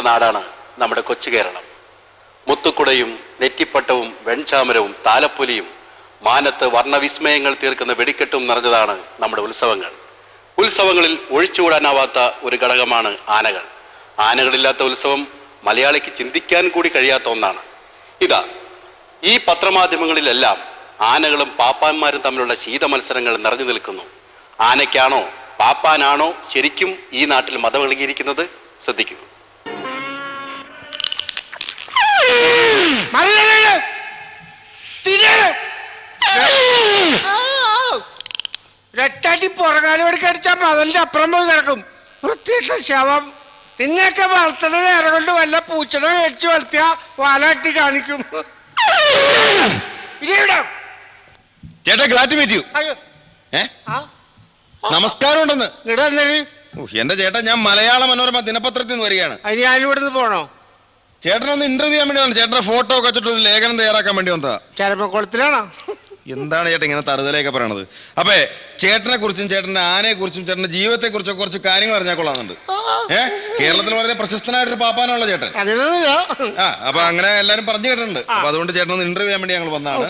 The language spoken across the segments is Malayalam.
നാടാണ് നമ്മുടെ കൊച്ചു കേരളം. മുത്തുക്കുടയും നെറ്റിപ്പട്ടവും വെൺചാമരവും താലപ്പൊലിയും മാനത്ത് വർണ്ണവിസ്മയങ്ങൾ തീർക്കുന്ന വെടിക്കെട്ടും നിറഞ്ഞതാണ് നമ്മുടെ ഉത്സവങ്ങൾ. ഉത്സവങ്ങളിൽ ഒഴിച്ചുകൂടാനാവാത്ത ഒരു ഘടകമാണ് ആനകൾ. ആനകളില്ലാത്ത ഉത്സവം മലയാളിക്ക് ചിന്തിക്കാൻ കൂടി കഴിയാത്ത ഒന്നാണ്. ഇതാ ഈ പത്രമാധ്യമങ്ങളിലെല്ലാം ആനകളും പാപ്പാന്മാരും തമ്മിലുള്ള ശീത മത്സരങ്ങൾ നിറഞ്ഞു നിൽക്കുന്നു. ആനയ്ക്കാണോ പാപ്പാനാണോ ശരിക്കും ഈ നാട്ടിൽ മതം ഇളകിയിരിക്കുന്നത്? ശ്രദ്ധിക്കൂ. രട്ടാട്ടി പുറകാലോടിക്ക് അടിച്ചാൽ മതലിന്റെ അപ്പുറം പോയി കിടക്കും. വൃത്തിയിട്ട ശവം. നിന്നെയൊക്കെ വളർത്തണ നേരം കൊണ്ട് വല്ല പൂച്ചനെ വെച്ച് വളർത്തിയ വാലാട്ടി കാണിക്കും. ചേട്ടാ ഗ്ലാറ്റ് മീറ്റ് യു. നമസ്കാരം ഉണ്ടെന്ന്. എന്റെ ചേട്ടാ, ഞാൻ മലയാള മനോരമ ദിനപത്രത്തിൽ നിന്ന് വരികയാണ്. ഞാനിവിടുന്ന് പോണോ? ചേട്ടനൊന്ന് ഇന്റർവ്യൂ ചെയ്യാൻ വേണ്ടി വന്നു. ചേട്ടന്റെ ഫോട്ടോ ഒക്കെ വെച്ചിട്ട് ഒരു ലേഖനം തയ്യാറാക്കാൻ വേണ്ടി വന്നതാ. ചരമക്കുളത്തിലാണോ? എന്താണ് ചേട്ടൻ ഇങ്ങനെ തറുതലയൊക്കെ പറയണത്? അപ്പേ ചേട്ടനെ കുറിച്ചും ചേട്ടന്റെ ആനയെ കുറിച്ചും ചേട്ടന്റെ ജീവിതത്തെ കുറിച്ചൊക്കെ കുറച്ച് കാര്യങ്ങൾ അറിഞ്ഞാൽ കൊള്ളാന്നുണ്ട്. കേരളത്തിൽ വളരെ പ്രശസ്തനായിട്ടൊരു പാപ്പാനുള്ള ചേട്ടൻ. അപ്പൊ അങ്ങനെ എല്ലാരും പറഞ്ഞു കേട്ടിട്ടുണ്ട്. അപ്പൊ അതുകൊണ്ട് ചേട്ടനൊന്ന് ഇന്റർവ്യൂ ചെയ്യാൻ വേണ്ടി ഞങ്ങൾ വന്നതാണ്.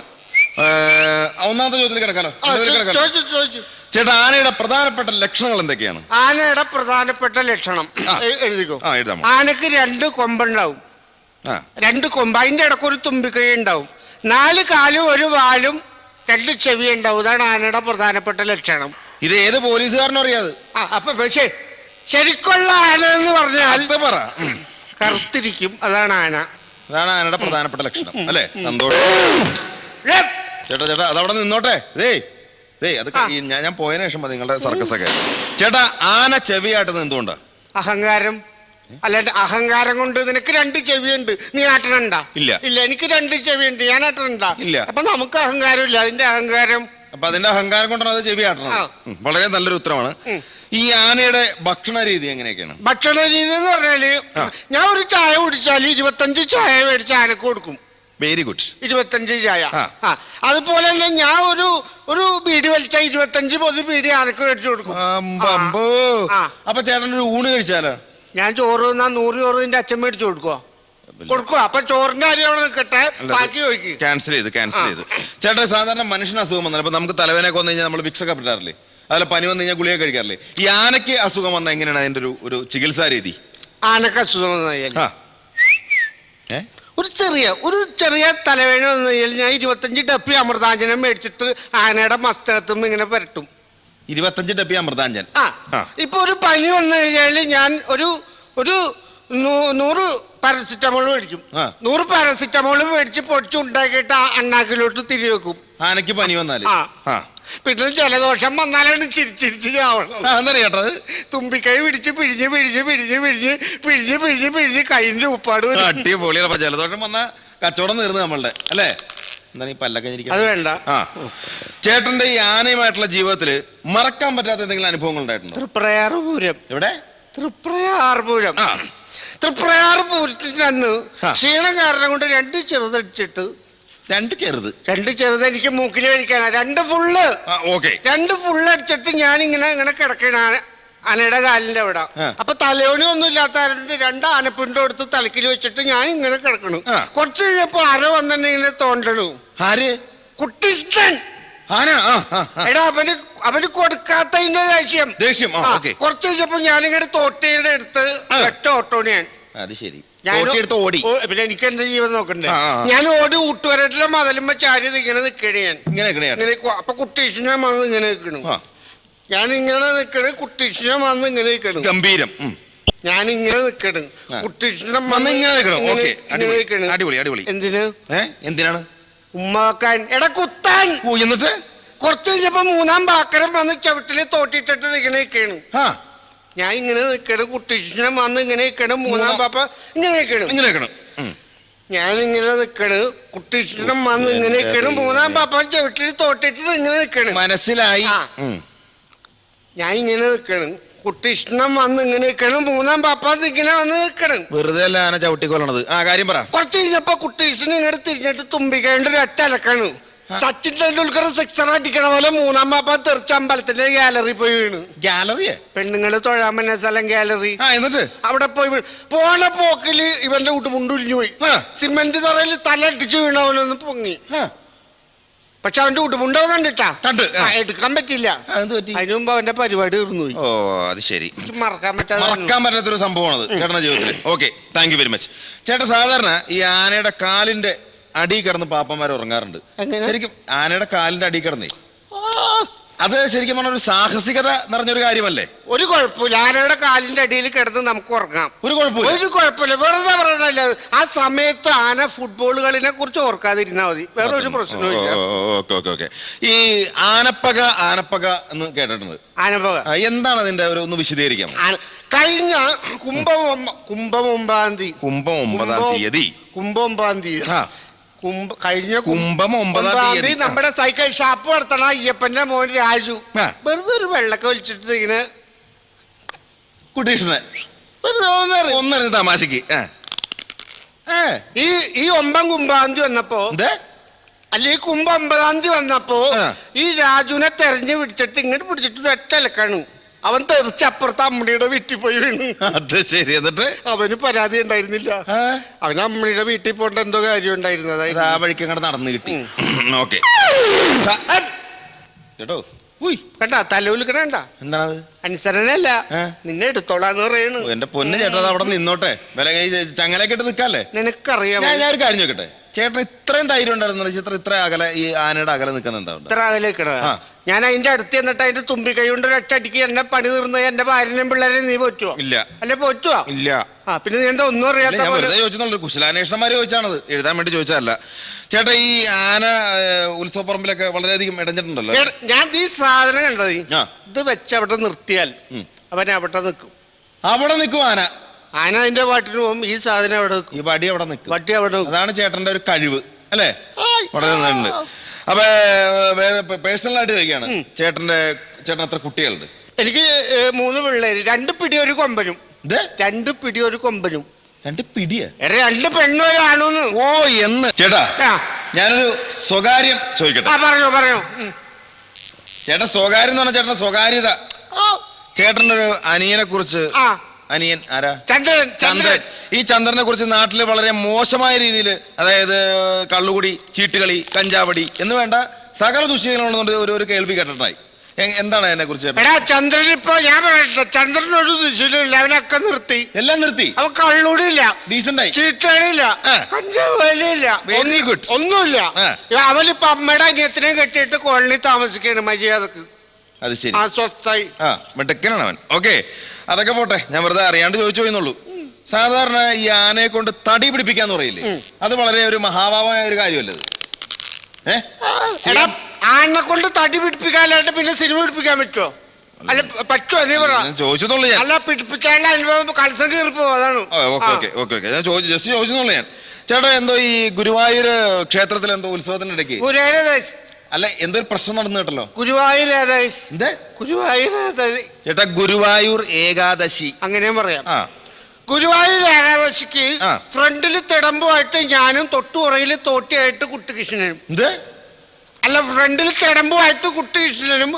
ഒന്നാമത്തെ ചോദ്യത്തിൽ കിടക്കാലോ? ചേട്ടാ, ആനയുടെ പ്രധാനപ്പെട്ട ലക്ഷണങ്ങൾ എന്തൊക്കെയാണ്? ആനയുടെ പ്രധാനപ്പെട്ട ലക്ഷണം എഴുതിക്കോ. ആനക്ക് 2 കൊമ്പുണ്ടാവും. 2 കൊമ്പ്. അതിന്റെ ഇടയ്ക്ക് ഒരു തുമ്പിക്കൈ ഉണ്ടാവും. 4 കാലും 1 വാലും 2 ചെവി ഉണ്ടാവും. ഇതാണ് ആനയുടെ പ്രധാനപ്പെട്ട ലക്ഷണം. ഇത് ഏത് പോലീസുകാരനും അറിയാതെ. അപ്പൊ പക്ഷേ ശരിക്കുള്ള ആന എന്ന് പറഞ്ഞാൽ കറുത്തിരിക്കും. അതാണ് ആന. അതാണ് ആനയുടെ പ്രധാനപ്പെട്ട ലക്ഷണം അല്ലേ? സന്തോഷം. ചേട്ടാ ചേട്ടാ അതവിടെ നിന്നോട്ടെ. അതൊക്കെ ഞാൻ പോയതിനു ശേഷം നിങ്ങളുടെ സർക്കസ് ഒക്കെ. ചേട്ടാ, ആന ചെവിയായിട്ട് എന്തുകൊണ്ടാ? അഹങ്കാരം. അല്ലാണ്ട് അഹങ്കാരം കൊണ്ട്. നിനക്ക് 2 ചെവിയുണ്ട്, നീ ആട്ടണണ്ട? ഇല്ല. എനിക്ക് 2 ചെവിയുണ്ട്, ഞാൻ ആട്ടണണ്ട? ഇല്ല. അപ്പൊ നമുക്ക് അഹങ്കാരം ഇല്ല. അതിന്റെ അഹങ്കാരം. അപ്പൊ അതിന്റെ അഹങ്കാരം കൊണ്ടാണ് അത് ചെവി ആട്ടണത്. വളരെ നല്ലൊരു ഉത്തരമാണ്. ഈ ആനയുടെ ഭക്ഷണ രീതി എങ്ങനെയൊക്കെയാണ്? ഭക്ഷണ രീതി എന്ന് പറഞ്ഞാല്, ഞാൻ ഒരു ചായ കുടിച്ചാല് 25 ചായ മേടിച്ച് ആനക്ക് കൊടുക്കും. Very good. 25 ചായ. അതുപോലെ തന്നെ ഞാൻ ഒരു ബീഡി വലിച്ച 25 പൊതി ബീഡി ആനക്ക് മേടിച്ചു കൊടുക്കും. അപ്പൊ ചേട്ടൻ ഒരു ഊണ് കഴിച്ചാലോ? ഞാൻ ചോറ് തന്നാ 100 ചോറിന്റെ അച്ഛൻ മേടിച്ചു കൊടുക്കുക. അപ്പൊ ചോറിന്റെ കാര്യം അവിടെ നിൽക്കട്ടെ, ബാക്കി ചോദിക്കും. ക്യാൻസൽ ചെയ്ത്. ചേട്ടാ, സാധാരണ മനുഷ്യന് അസുഖം വന്നാൽ ഇപ്പൊ നമുക്ക് തലവേനൊക്കെ വന്നു കഴിഞ്ഞാൽ നമ്മൾ വിക്സൊക്കെ പറ്റാറില്ലേ? അതുപോലെ പനി വന്നു കഴിഞ്ഞാൽ ഗുളിക കഴിക്കാറില്ലേ? ഈ ആനയ്ക്ക് അസുഖം വന്നാൽ എങ്ങനെയാണ് അതിന്റെ ഒരു ചികിത്സാ രീതി? ആനക്ക് അസുഖം വന്നു കഴിഞ്ഞാൽ ഒരു ചെറിയ തലവേദന വന്നു കഴിഞ്ഞാൽ ഞാൻ 25 ഡപ്പി അമൃതാഞ്ജനം മേടിച്ചിട്ട് ആനയുടെ മസ്തകത്തും ഇങ്ങനെ പരട്ടും. 25 ഡപ്പി അമൃതാഞ്ജൻ. ഇപ്പൊ ഒരു പനി വന്നു കഴിഞ്ഞാൽ ഞാൻ ഒരു 100 പാരസിറ്റമോൾ മേടിക്കും. 100 പാരസിറ്റമോൾ മേടിച്ച് പൊടിച്ചുണ്ടാക്കിയിട്ട് അണ്ണാക്കിലോട്ട് തിരി വെക്കും. ആനയ്ക്ക് പനി വന്നാല്. പിന്നെ ജലദോഷം വന്നാലാണ് ചിരിച്ചിരിച്ച് ചാവണത്. തുമ്പിക്കൈ പിടിച്ച് പിഴിഞ്ഞ് കൈന്റെ ഉപ്പാട്. അടിപൊളിയാണ്. ജലദോഷം വന്നാ കച്ചവടം തീർന്ന് നമ്മളുടെ അല്ലേ? എന്താ ഈ പല്ലൊക്കെ അത് വേണ്ട. ചേട്ടന്റെ ഈ ആനയുമായിട്ടുള്ള ജീവിതത്തില് മറക്കാൻ പറ്റാത്ത എന്തെങ്കിലും അനുഭവങ്ങൾ ഉണ്ടായിട്ടുണ്ടോ? തൃപ്രയാർ പൂരം. എവിടെ? തൃപ്രയാർ പൂരം. തൃപ്രയാർ പൂരത്തിന്റെ അന്ന് ക്ഷീണം കാരണം കൊണ്ട് 2 ചെറുതടിച്ചിട്ട് 2 ചെറുത് എനിക്ക് മൂക്കിൽ കഴിക്കാനാ. 2 ഫുള്ള് അടിച്ചിട്ട് ഞാൻ ഇങ്ങനെ കിടക്കണ ആനയുടെ കാലിന്റെ അവിടെ. അപ്പൊ തലയോണി ഒന്നും ഇല്ലാത്ത 2 ആനപ്പിണ്ടോ എടുത്ത് തലക്കിൽ വെച്ചിട്ട് ഞാൻ ഇങ്ങനെ കിടക്കണു. കുറച്ച് കഴിഞ്ഞപ്പോ ആരോ വന്നെ ഇങ്ങനെ തോണ്ടണു. ആര്? കുട്ടിഷ്ടൻ. എടാ, അവന് കൊടുക്കാത്തതിന്റെ ദേഷ്യം. കുറച്ച് കഴിഞ്ഞപ്പോ ഞാനിങ്ങനെ തോട്ടിയുടെ അടുത്ത് ഒറ്റ ഓട്ടോണ് ഞാൻ. അത് ശരി. ഓടി. പിന്നെ എനിക്ക് എന്റെ ജീവൻ നോക്കണ്ടേ? ഞാൻ ഓടി ഊട്ടുവരട്ടിലെ മതലുമ്പോ ചാരി ഇങ്ങനെ നിക്കണേ ഞാൻ. അപ്പൊ കുട്ടീഷിനെ വന്ന് ഇങ്ങനെ നിൽക്കണു. ഞാൻ ഇങ്ങനെ നിക്കണ്. കുട്ടീഷിനെ വന്ന് ഇങ്ങനെ നിൽക്കണു. ഗംഭീരം. ഞാനിങ്ങനെ നിക്കണ്. കുട്ടീഷിനെ വന്ന് എന്തിനാണ്? ഉമ്മാക്കാൻ. എടാ കുത്താൻ. എന്നിട്ട് കുറച്ച് കഴിഞ്ഞപ്പോ 3-ാം ബാക്കരം വന്ന് ചവിട്ടില് തോട്ടിട്ടിട്ട് ഇങ്ങനെ നിൽക്കണു. ഞാൻ ഇങ്ങനെ നിൽക്കണ്. കുട്ടീഷിനെ വന്ന് ഇങ്ങനെ നിൽക്കണം. 3-ാം പാപ്പ ഇങ്ങനെ നിൽക്കണം. ഞാനിങ്ങനെ നിൽക്കണ്. കുട്ടീഷിനെ വന്ന് ഇങ്ങനെ നിൽക്കണം. 3-ാം പാപ്പ ചവിട്ടില് തോട്ടിട്ടിട്ട് ഇങ്ങനെ നിൽക്കണം. മനസ്സിലായി. ഞാൻ ഇങ്ങനെ നിൽക്കണം. കുട്ടീഷ്ണം വന്ന് ഇങ്ങനെ നിൽക്കണം. 3-ാം പാപ്പ ഇങ്ങനെ വന്ന് നിൽക്കണം. വെറുതെ അല്ല ആന ചവിട്ടിക്കൊല്ലണത്. കാര്യം പറ. കുറച്ച് കഴിഞ്ഞപ്പോ കുട്ടീഷിന് ഇങ്ങോട്ട് തിരിഞ്ഞിട്ട് തുമ്പിക്കേണ്ട 1 അലക്കാണ്. സച്ചിൻ ടെണ്ടുൽക്കർ സിക്സർ അടിക്കണ പോലെ മൂന്നാം പാപ്പ തെറിച്ച അമ്പലത്തിന്റെ ഗാലറി പോയി വീണ്. ഗാലറിയെ പെണ്ണുങ്ങള് തൊഴാൻ പറ്റുന്ന സ്ഥലം ഗാലറി. എന്നിട്ട് അവിടെ പോയി പോണ പോക്കില് ഇവന്റെ മുണ്ടുലിഞ്ഞു പോയി. സിമെന്റ് തറയിൽ തല അടിച്ചു വീണവനൊന്ന് പൊങ്ങി. പക്ഷെ അവന്റെ ഉടുമുണ്ടോ കണ്ടിട്ടാ എടുക്കാൻ പറ്റില്ല. അതിനു മുമ്പ് അവന്റെ പരിപാടി തീർന്നു പോയി. ഓ അത് ശരി. മറക്കാൻ പറ്റാത്തൊരു സംഭവമാണ് ചേട്ടന്റെ ജീവിതത്തിൽ. Okay, thank you very much. ചേട്ടൻ സാധാരണ ഈ ആനയുടെ കാലിന്റെ അടി കിടന്ന് പാപ്പന്മാർ ഉറങ്ങാറുണ്ട്. ശരിക്കും ആനയുടെ കാലിന്റെ അടി കിടന്നേ അത് ശരിക്കും പറഞ്ഞ ഒരു സാഹസികത നിറഞ്ഞൊരു കാര്യമല്ലേ? ഒരു കുഴപ്പമില്ല, ആനയുടെ കാലിന്റെ അടിയിൽ കിടന്ന് നമുക്ക് ഉറങ്ങാം. ഒരു കുഴപ്പമില്ല. വെറുതെ പറയണല്ല, ആ സമയത്ത് ആന ഫുട്ബോൾ കളിനെ കുറിച്ച് ഓർക്കാതിരുന്നാ മതി. വേറെ ഒരു പ്രശ്നവും. ഈ ആനപ്പക എന്ന് കേട്ടിട്ടുണ്ട്. ആനപ്പക എന്താണ് അതിന്റെ ഒരു ഒന്ന് വിശദീകരിക്കാം? കഴിഞ്ഞ കുംഭം 9 തീയതി കഴിഞ്ഞ കുംഭം 9 തീയതി നമ്മുടെ സൈക്കിൾ ഷാപ്പ് നടത്തണ അയ്യപ്പന്റെ മോൻ രാജു വെറുതെ ഒരു വെള്ളൊക്കെ വലിച്ചിട്ട് ഇങ്ങനെ കുട്ടീഷനെ ഒന്നറിഞ്ഞ് തമാശക്ക് ഈ 9 കുംഭാന്തി വന്നപ്പോ അല്ലെ ഈ കുംഭം 9 തീയതി വന്നപ്പോ ഈ രാജുവിനെ തെരഞ്ഞു പിടിച്ചിട്ട് ഇങ്ങോട്ട് പിടിച്ചിട്ട് ഒറ്റലക്കാണ്. അവൻ തെറിച്ചപ്പുറത്ത് അമ്മയുടെ വീട്ടിൽ പോയി വീണു. അത് ശരി. എന്നിട്ട് അവന് പരാതി ഉണ്ടായിരുന്നില്ല. അവന് അമ്മയുടെ വീട്ടിൽ പോകേണ്ട എന്തോ കാര്യം ഉണ്ടായിരുന്നത്. ആ വഴിക്ക് അങ്ങോട്ട് നടന്നു കിട്ടി. ഓക്കെ ചേട്ടോ കണ്ടാ തലവിളിക്കണ എന്താണത്? അനുസരണല്ല, നിന്നെ എടുത്തോളാന്ന് പറയണു. എന്റെ പൊന്ന് ചേട്ടാ അവിടെ നിന്നോട്ടെ, വില ചങ്ങലൊക്കെ ഇട്ട് നിൽക്കാല്ലേ? നിനക്കറിയാം. ഞാൻ ഒരു കാര്യം ചോദിക്കട്ടെ, ചേട്ടൻ ഇത്രയും ധൈര്യം ഉണ്ടായിരുന്നു ഇത്ര അകലെ ഈ ആനയുടെ അകലെ നിൽക്കുന്ന എന്താ? ഇത്ര അകലെ ഞാൻ അതിന്റെ അടുത്ത് എന്നിട്ട് അതിന്റെ തുമ്പി കൈ കൊണ്ട് ഒറ്റടിക്ക് എന്നെ പണി തീർന്ന് എന്റെ ഭാര്യനെയും പിള്ളേരെയും നീ പോറ്റുവോ? ഇല്ല. അല്ലെ പോറ്റുവോ? ഇല്ല. പിന്നെ നീ എന്താ ഒന്നും അറിയാത്ത? ചോദിച്ചെന്നുള്ളൂ, കുശലാന്വേഷണന്മാര് ചോദിച്ചാണത്, എഴുതാൻ വേണ്ടി ചോദിച്ചതല്ല. ചേട്ടാ ഈ ആന ഉത്സവപ്പറമ്പിലൊക്കെ വളരെയധികം ഇടഞ്ഞിട്ടുണ്ടല്ലോ. ഞാൻ ഈ സാധനം കണ്ടത് ഇത് വെച്ചവിടെ നിർത്തിയാൽ അവൻ അവിടെ നിൽക്കും. അവിടെ നിൽക്കും ആന അതിന്റെ പാട്ടിന് പോകും. ഈ സാധനം അവിടെ നിൽക്കും. ഈ വടി അവിടെ നിൽക്കും. വടി അവിടെ. അതാണ് ചേട്ടന്റെ ഒരു കഴിവ് അല്ലേ? വളരെ നന്നായിട്ടുണ്ട്. അപ്പൊ പേഴ്സണലായിട്ട് ചോദിക്കുകയാണ്, ചേട്ടൻ എത്ര കുട്ടികളുണ്ട്? എനിക്ക് 3 പിള്ളേര്, 2 പിടി ഒരു കൊമ്പനും. 2 പിടി ഒരു കൊമ്പനും. 2 പിടിയാ? 2 പെണ്ണും ഒരു ആണോന്ന്. ഓ എന്ന്. ചേട്ടാ ഞാനൊരു സ്വകാര്യം ചോദിക്കട്ടെ? പറഞ്ഞോ. ചേട്ടൻ സ്വകാര്യം എന്ന് പറഞ്ഞാൽ ചേട്ടന്റെ സ്വകാര്യത. ചേട്ടന്റെ ഒരു അനിയനെ കുറിച്ച്. അനിയൻ ആരാ? ചന്ദ്രൻ. ഈ ചന്ദ്രനെ കുറിച്ച് നാട്ടില് വളരെ മോശമായ രീതിയിൽ, അതായത് കള്ളുകുടി, ചീട്ടുകളി, കഞ്ചാവടി എന്ന് വേണ്ട സകല ദുശ്ശീലങ്ങളുണ്ട് ഒരു കേൾവി കേട്ടിട്ടായി. എന്താണ് അതിനെ കുറിച്ച്? ചന്ദ്രൻ ഇപ്പൊ ഞാൻ പറയട്ടെ, ചന്ദ്രനൊരു ദുശ്ശീലമില്ല, അവനൊക്കെ നിർത്തി. എല്ലാം നിർത്തി. അവൻ കള്ളുടിയില്ല, ഡീസന്റായി, ചീട്ടുകളിയില്ല, കഞ്ചാവലിയില്ല, വെരി ഗുഡ്, ഒന്നുമില്ല. അവനിപ്പോ അമ്മയുടെ അനിയത്തിനെ കെട്ടിയിട്ട് കോളനി താമസിക്കാണ് മര്യാദക്ക്. അത് ശരി. സ്വസ്ഥായി മിടുക്കനാണ് അവൻ. ഓക്കെ, അതൊക്കെ പോട്ടെ, ഞാൻ വെറുതെ അറിയാണ്ട് ചോദിച്ചു പോയെന്നുള്ളൂ. സാധാരണ ഈ ആനയെ കൊണ്ട് തടി പിടിപ്പിക്കാന്ന് പറയില്ലേ, അത് വളരെ ഒരു മഹാഭാവമായ ഒരു കാര്യമല്ലേ? ആനെ കൊണ്ട് തടി പിടിപ്പിക്കാനായിട്ട് പിന്നെ സിനിമ പിടിപ്പിക്കാൻ പറ്റുമോ? അല്ല പറ്റുമോ? നീ ചോദിച്ചെന്നുള്ളൂ. അല്ല പിടിപ്പിച്ചാലുള്ള അനുഭവം കൾസം കീറിപ്പോ. അതാണ്. ഞാൻ ജസ്റ്റ് ചോദിച്ചെന്നുള്ളൂ. ഞാൻ ചേട്ടാ എന്തോ ഈ ഗുരുവായൂർ ക്ഷേത്രത്തിൽ എന്തോ ഉത്സവത്തിന്റെ ഇടയ്ക്ക് അല്ല എന്തൊരു പ്രശ്നം നടന്നു കേട്ടല്ലോ? ഗുരുവായൂർ ചേട്ടാ ഗുരുവായൂർ ഏകാദശി അങ്ങനെയും പറയാം. ഗുരുവായൂർ ഏകാദശിക്ക് ഫ്രണ്ടില് തിടമ്പുമായിട്ട് ഞാനും തൊട്ടുപുറയിൽ തോട്ടിയായിട്ട് കുട്ടികൃഷ്ണനും. അല്ല ഫ്രണ്ടിൽ തിടമ്പുമായിട്ട് കുട്ടികൃഷ്ണനും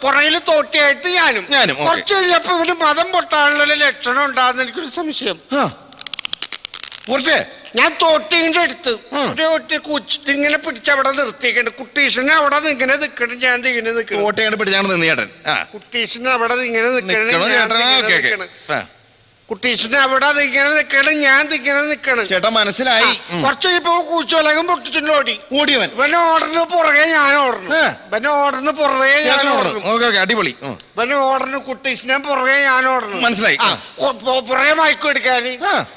പുറയിൽ തോട്ടിയായിട്ട് ഞാനും. കുറച്ച് കഴിഞ്ഞപ്പോ ഇവന് മതം പൊട്ടാനുള്ള ലക്ഷണം ഉണ്ടാകുന്ന എനിക്കൊരു സംശയം. ഞാൻ തോട്ടിന്റെ അടുത്ത് ഇങ്ങനെ പിടിച്ചവിടെ നിർത്തിക്കണ്ട്. കുട്ടീഷനെ അവിടെ ഇങ്ങനെ നിക്കണം, ഞാൻ ഇങ്ങനെ നിൽക്കണം. കുട്ടീഷനെ അവിടെ ഇങ്ങനെ നിൽക്കണം, കുട്ടീഷനെ അവിടെ ഇങ്ങനെ നിൽക്കണം, ഞാൻ ഇങ്ങനെ നിൽക്കണം. ചേട്ടാ മനസ്സിലായി. കുറച്ച് ഇപ്പൊ കൂച്ചുലകം പൊട്ടിച്ചിട്ട് ഓടിയവൻ. ഇവന്റെ ഓർഡറിന് പുറകെ ഞാൻ ഓടണം. ഇവന്റെ ഓർഡറിന് പുറകെ ഞാൻ ഓടണം. അടിപൊളി. ഇവന്റെ ഓർഡറിന് കുട്ടീഷനെ പുറകെ ഞാൻ ഓടണം. മനസ്സിലായി. പുറകെ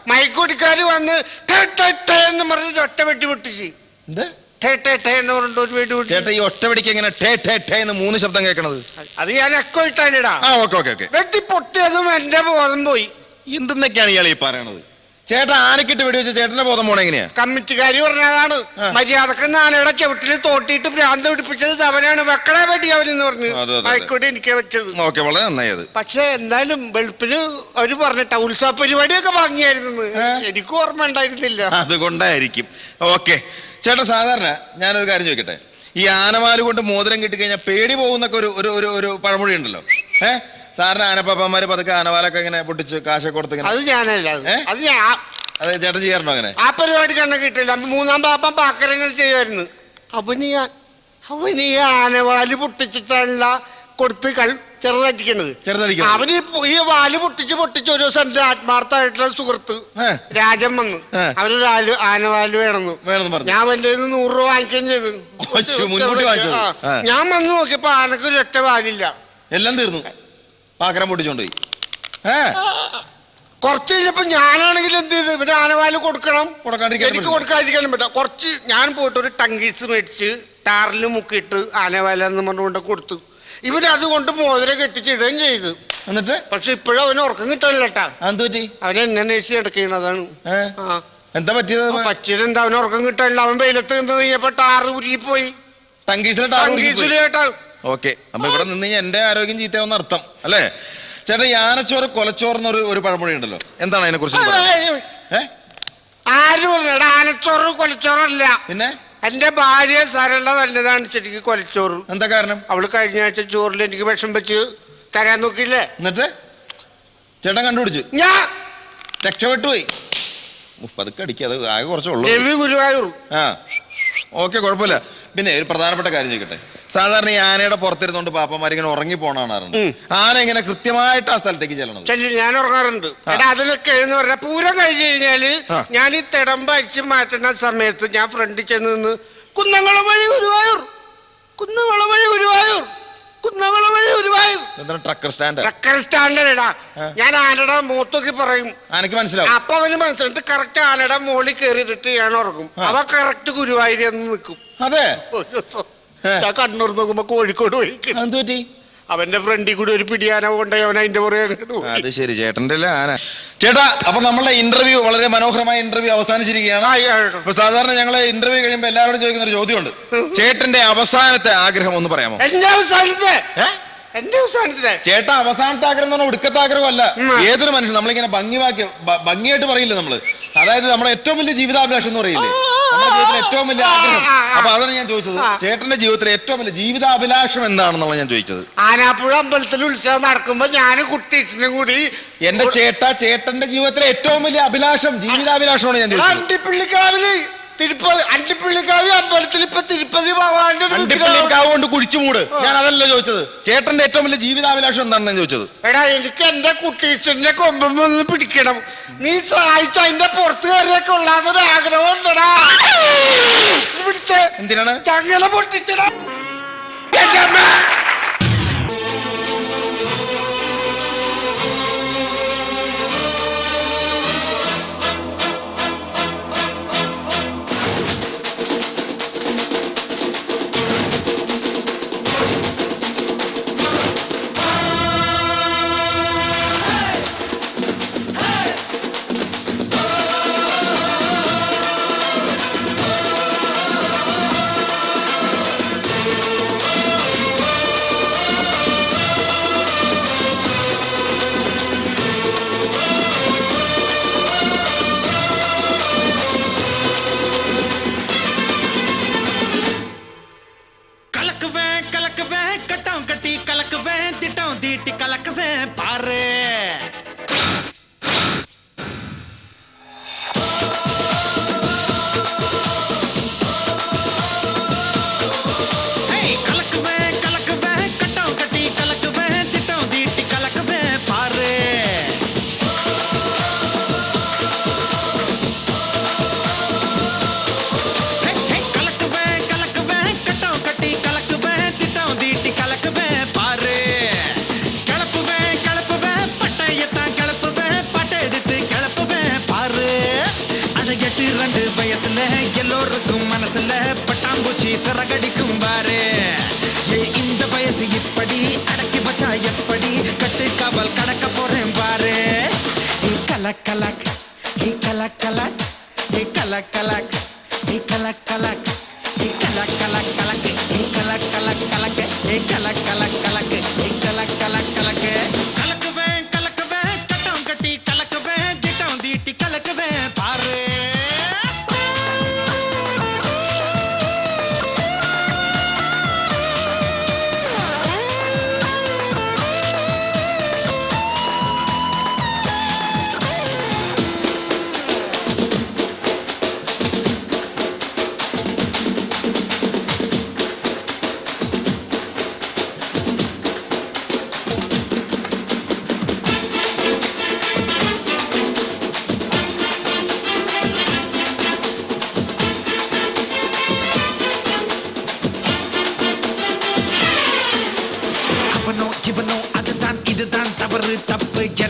മയക്കൊടിക്കാര് വന്ന് എന്ന് പറഞ്ഞിട്ട് ഒറ്റ വെട്ടി പൊട്ടിച്ച്. ചേട്ടാ ഈ ഒറ്റ വെടിക്ക് എങ്ങനെ 3 ശബ്ദം കേൾക്കണത്? അത് ഞാൻ എക്കോ ഇട്ടാനിടാ. വെട്ടി പൊട്ടിയതും എന്റെ ബോധം പോയി. എന്തെന്നൊക്കെയാണ് ഇയാൾ ഈ പറയണത്? ചേട്ടാ ആനക്കിട്ട് വെടിവെച്ച ചേട്ടന്റെ ബോധം പോണ എങ്ങനെയാ? കമ്മിറ്റിക്കാരി പറഞ്ഞതാണ് മര്യാദക്ക് ആനയുടെ ചവിട്ടിൽ തോട്ടിയിട്ട് ഭ്രാന്ത് പിടിപ്പിച്ചത് അവനാണ്. വെക്കടേ വെടി അവരെന്ന് പറഞ്ഞു. ആയിക്കോട്ടെ, എനിക്ക് വെച്ചത്. വളരെ നന്നായി അത്. പക്ഷെ എന്തായാലും വെളുപ്പിന് അവര് പറഞ്ഞിട്ട ഉത്സവ പരിപാടിയൊക്കെ ഭംഗിയായിരുന്നു. എനിക്ക് ഓർമ്മ ഉണ്ടായിരുന്നില്ല. അതുകൊണ്ടായിരിക്കും. ഓക്കെ ചേട്ടാ, സാധാരണ ഞാനൊരു കാര്യം ചോദിക്കട്ടെ, ഈ ആനവാല് കൊണ്ട് മോതിരം കിട്ടിക്കഴിഞ്ഞാൽ പേടി പോകുന്നൊക്കെ ഒരു ഒരു ഒരു ഒരു പഴമൊഴി ഉണ്ടല്ലോ. സാറിന് ആനപ്പാപ്പന്മാര് പതുക്കെ ആനവാലൊക്കെ ഇങ്ങനെ പൊട്ടിച്ച് കാശൊക്കെ കൊടുത്ത് ഇങ്ങനെ. അത് ഞാനല്ല, അത് ചേട്ടൻ ചെയ്യാറുണ്ടോ അങ്ങനെ? ആ പരിപാടി കണ്ണ കിട്ടില്ല. മൂന്നാം പാപ്പൻ പാക്കരങ്ങൾ ചെയ്യുമായിരുന്നു. അവന് ഈ ആനവാല് പൊട്ടിച്ചിട്ടല്ല കൊടുത്ത് ചെറുതടിക്കണത്. അവന് ഈ വാല് പൊട്ടിച്ച് ഒരു ദിവസം എന്റെ ആത്മാർത്ഥമായിട്ടുള്ള സുഹൃത്ത് രാജൻ വന്ന് അവനൊരു ആനവാല് വേണമെന്ന് ഞാൻ അവന്റെ 100 രൂപ വാങ്ങിക്കുകയും ചെയ്തു. ഞാൻ വന്ന് നോക്കിയപ്പോ ആനക്ക് ഒരൊറ്റ വാലില്ല, എല്ലാം തീർന്നു, പാക്കരം പൊട്ടിച്ചോണ്ടുപോയി. കുറച്ച് കഴിഞ്ഞപ്പോ ഞാനാണെങ്കിൽ എന്ത് ചെയ്ത് ഇവര് ആനവാല് കൊടുക്കണം, എനിക്ക് കൊടുക്കാതിരിക്കാനും പറ്റാം. കുറച്ച് ഞാൻ പോയിട്ട് ഒരു ടങ്കീസ് മേടിച്ച് ടാറിൽ മുക്കിയിട്ട് ആനവാലെന്ന് പറഞ്ഞുകൊണ്ട് കൊടുത്തു. ഇവരതുകൊണ്ട് മോതിരം കെട്ടിച്ചിടുകയും ചെയ്തു. എന്നിട്ട് പക്ഷെ ഇപ്പോഴും അവന് ഉറക്കം കിട്ടാനില്ല കേട്ടാ. അവനെ എന്നെ നേഴ്സ് കിടക്കണതാണ്. എന്താ പറ്റിയത്? എന്താ അവന് ഉറക്കം കിട്ടാനില്ല. അവൻ വെയിലത്ത് നിന്ന് കഴിഞ്ഞപ്പോ ടാറ് ഉരുകിപ്പോയി. ഓക്കെ, അപ്പൊ ഇവിടെ നിന്ന് എന്റെ ആരോഗ്യം ചീത്തയാവുന്ന അർത്ഥം അല്ലേ? ചേട്ടാ, ഈ ആനച്ചോറ് കൊലച്ചോറെന്നൊരു ഒരു പഴമൊഴി ഉണ്ടല്ലോ, എന്താണ് അതിനെ കുറിച്ച്? ആര് പറഞ്ഞ ആനച്ചോറ് കൊലച്ചോറല്ല? പിന്നെ എന്റെ ഭാര്യ സരള നല്ലതാണ് ശരിക്കും കൊലച്ചോറ്. എന്താ കാരണം? അവള് കഴിഞ്ഞ ആഴ്ച ചോറിൽ എനിക്ക് വിഷം വെച്ച് തരാൻ നോക്കിയില്ലേ, എന്നിട്ട് ചേട്ടൻ കണ്ടുപിടിച്ചു, ഞാൻ രക്ഷപ്പെട്ടുപോയി. പതുക്കെ അടിക്കുക, അത് ആകെ കുറച്ചുള്ളൂ. ഗുരുവായൂർ. ഓക്കെ, കുഴപ്പമില്ല. പിന്നെ ഒരു പ്രധാനപ്പെട്ട കാര്യം ചോദിക്കട്ടെ. സാധാരണ ഈ ആനയുടെ പുറത്തിരുന്നോണ്ട് പാപ്പന്മാരിങ്ങനെ ഉറങ്ങി പോണാറുണ്ട്. ആന ഇങ്ങനെ കൃത്യമായിട്ട് ആ സ്ഥലത്തേക്ക് ചെല്ലണം. ഞാൻ ഉറങ്ങാറുണ്ട്. അതിനൊക്കെ എന്ന് പറഞ്ഞാൽ പൂരം കഴിഞ്ഞു കഴിഞ്ഞാല് ഞാൻ ഈ തിടമ്പ് അരിച്ച് മാറ്റുന്ന സമയത്ത് ഞാൻ ഫ്രണ്ടിൽ ചെന്ന് നിന്ന് കുന്നംകുളം വഴി ഗുരുവായൂർ, കുന്നംകുളം വഴി ഗുരുവായൂർ, കുന്നംകുളം വഴി ഗുരുവായൂർ. ട്രക്കർ സ്റ്റാൻഡേർഡാ. ഞാൻ ആനയുടെ മുഖത്തൊക്കെ പറയും, ആനക്ക് മനസ്സിലാവും. അപ്പൊ അവന് മനസ്സിലായിട്ട് കറക്റ്റ് ആനയുടെ മുകളിൽ കയറിയിട്ട് ഞാൻ ഉറങ്ങും. അവ കറക്റ്റ് ഗുരുവായൂർ എന്ന് നിൽക്കും. അതെ, ഞാൻ കണ്ണൂർ നോക്കുമ്പോ കോഴിക്കോട് പോയി. എന്തുപറ്റി? അവന്റെ ഫ്രണ്ടിൽ കൂടി ഒരു പിടിയാന കൊണ്ടുപോയി അവൻ അതിന്റെ പുറകെ. അത് ശരി, ചേട്ടന്റെ ആന. ചേട്ടാ, അപ്പൊ നമ്മളുടെ ഇന്റർവ്യൂ, വളരെ മനോഹരമായ ഇന്റർവ്യൂ അവസാനിച്ചിരിക്കുകയാണ്. അപ്പൊ സാധാരണ ഞങ്ങള് ഇന്റർവ്യൂ കഴിയുമ്പോ എല്ലാവരോടും ചോദിക്കുന്ന ഒരു ചോദ്യമുണ്ട്. ചേട്ടന്റെ അവസാനത്തെ ആഗ്രഹം ഒന്ന് പറയാമോ? എന്റെ അവസാനത്തെ ചേട്ടാ, അവസാനത്തെ ആഗ്രഹം എന്ന് പറഞ്ഞാൽ ഒടുക്കത്തെ ആഗ്രഹമല്ല. ഏതൊരു മനുഷ്യൻ നമ്മളിങ്ങനെ ഭംഗിയായിട്ട് പറയില്ലേ നമ്മള്, അതായത് നമ്മുടെ ഏറ്റവും വലിയ ജീവിതാഭിലാഷം എന്ന് പറയില്ലേ, നമ്മുടെ ജീവിതത്തിലെ ഏറ്റവും വലിയ ആഗ്രഹം. അപ്പൊ അതാണ് ഞാൻ ചോദിച്ചത്, ചേട്ടന്റെ ജീവിതത്തിലെ ഏറ്റവും വലിയ ജീവിതാഭിലാഷം എന്താണെന്നുള്ള ഞാൻ ചോദിച്ചത്. ആനാപ്പുഴ അമ്പലത്തിൽ ഉത്സവം നടക്കുമ്പോ ഞാനും കുട്ടിയും കൂടി എന്റെ ചേട്ടന്റെ ജീവിതത്തിലെ ഏറ്റവും വലിയ അഭിലാഷം, ജീവിതാഭിലാഷമാണ് ഞാൻ ചോദിച്ചത്. അണ്ടിപ്പള്ളിക്കാവില് അണ്ടിപ്പള്ളിക്കാവ് അമ്പലത്തിൽ ഇപ്പൊ തിരുപ്പതി ഭഗവാന്റെ അണ്ടിപ്പള്ളിക്കാവ് കൊണ്ട് കുഴിച്ചു മൂട്. ഞാൻ അതല്ല ചോദിച്ചത്, ചേട്ടന്റെ ഏറ്റവും വലിയ ജീവിതാഭിലാഷം എന്താണെന്ന് ഞാൻ ചോദിച്ചത്. എടാ, എനിക്ക് എന്റെ കുട്ടീച്ചന്റെ കൊമ്പൊന്ന് പിടിക്കണം, നീ സഹായിച്ച അതിന്റെ പുറത്ത് കയറിയൊക്കെ ഉള്ളാന്നൊരു ആഗ്രഹം ഉണ്ടടാ. പിടിച്ച് എന്തിനാണ്? ചങ്ങല പൊട്ടിച്ചടാ.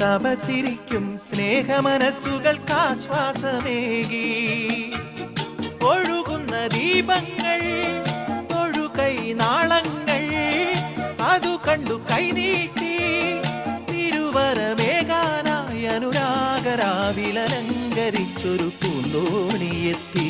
തപസിരിക്കും സ്നേഹമനസ്സുകൾക്കാശ്വാസമേകി ഒഴുകുന്ന ദീപങ്ങൾ ഒഴുകൈ നാളങ്ങൾ അതു കണ്ടു കൈനീട്ടി തിരുവരമേകാനായി അനുരാഗരാവിലലങ്കരിച്ചൊരു പൂന്തോണിയെത്തി.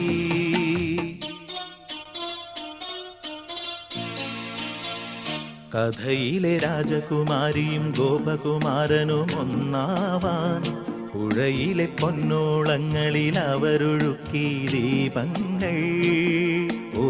കഥയിലെ രാജകുമാരിയും ഗോപകുമാരനും ഒന്നാവാൻ പുഴയിലെ പൊന്നോളങ്ങളിൽ അവരൊഴുക്കി ദീപങ്ങൾ. ഓ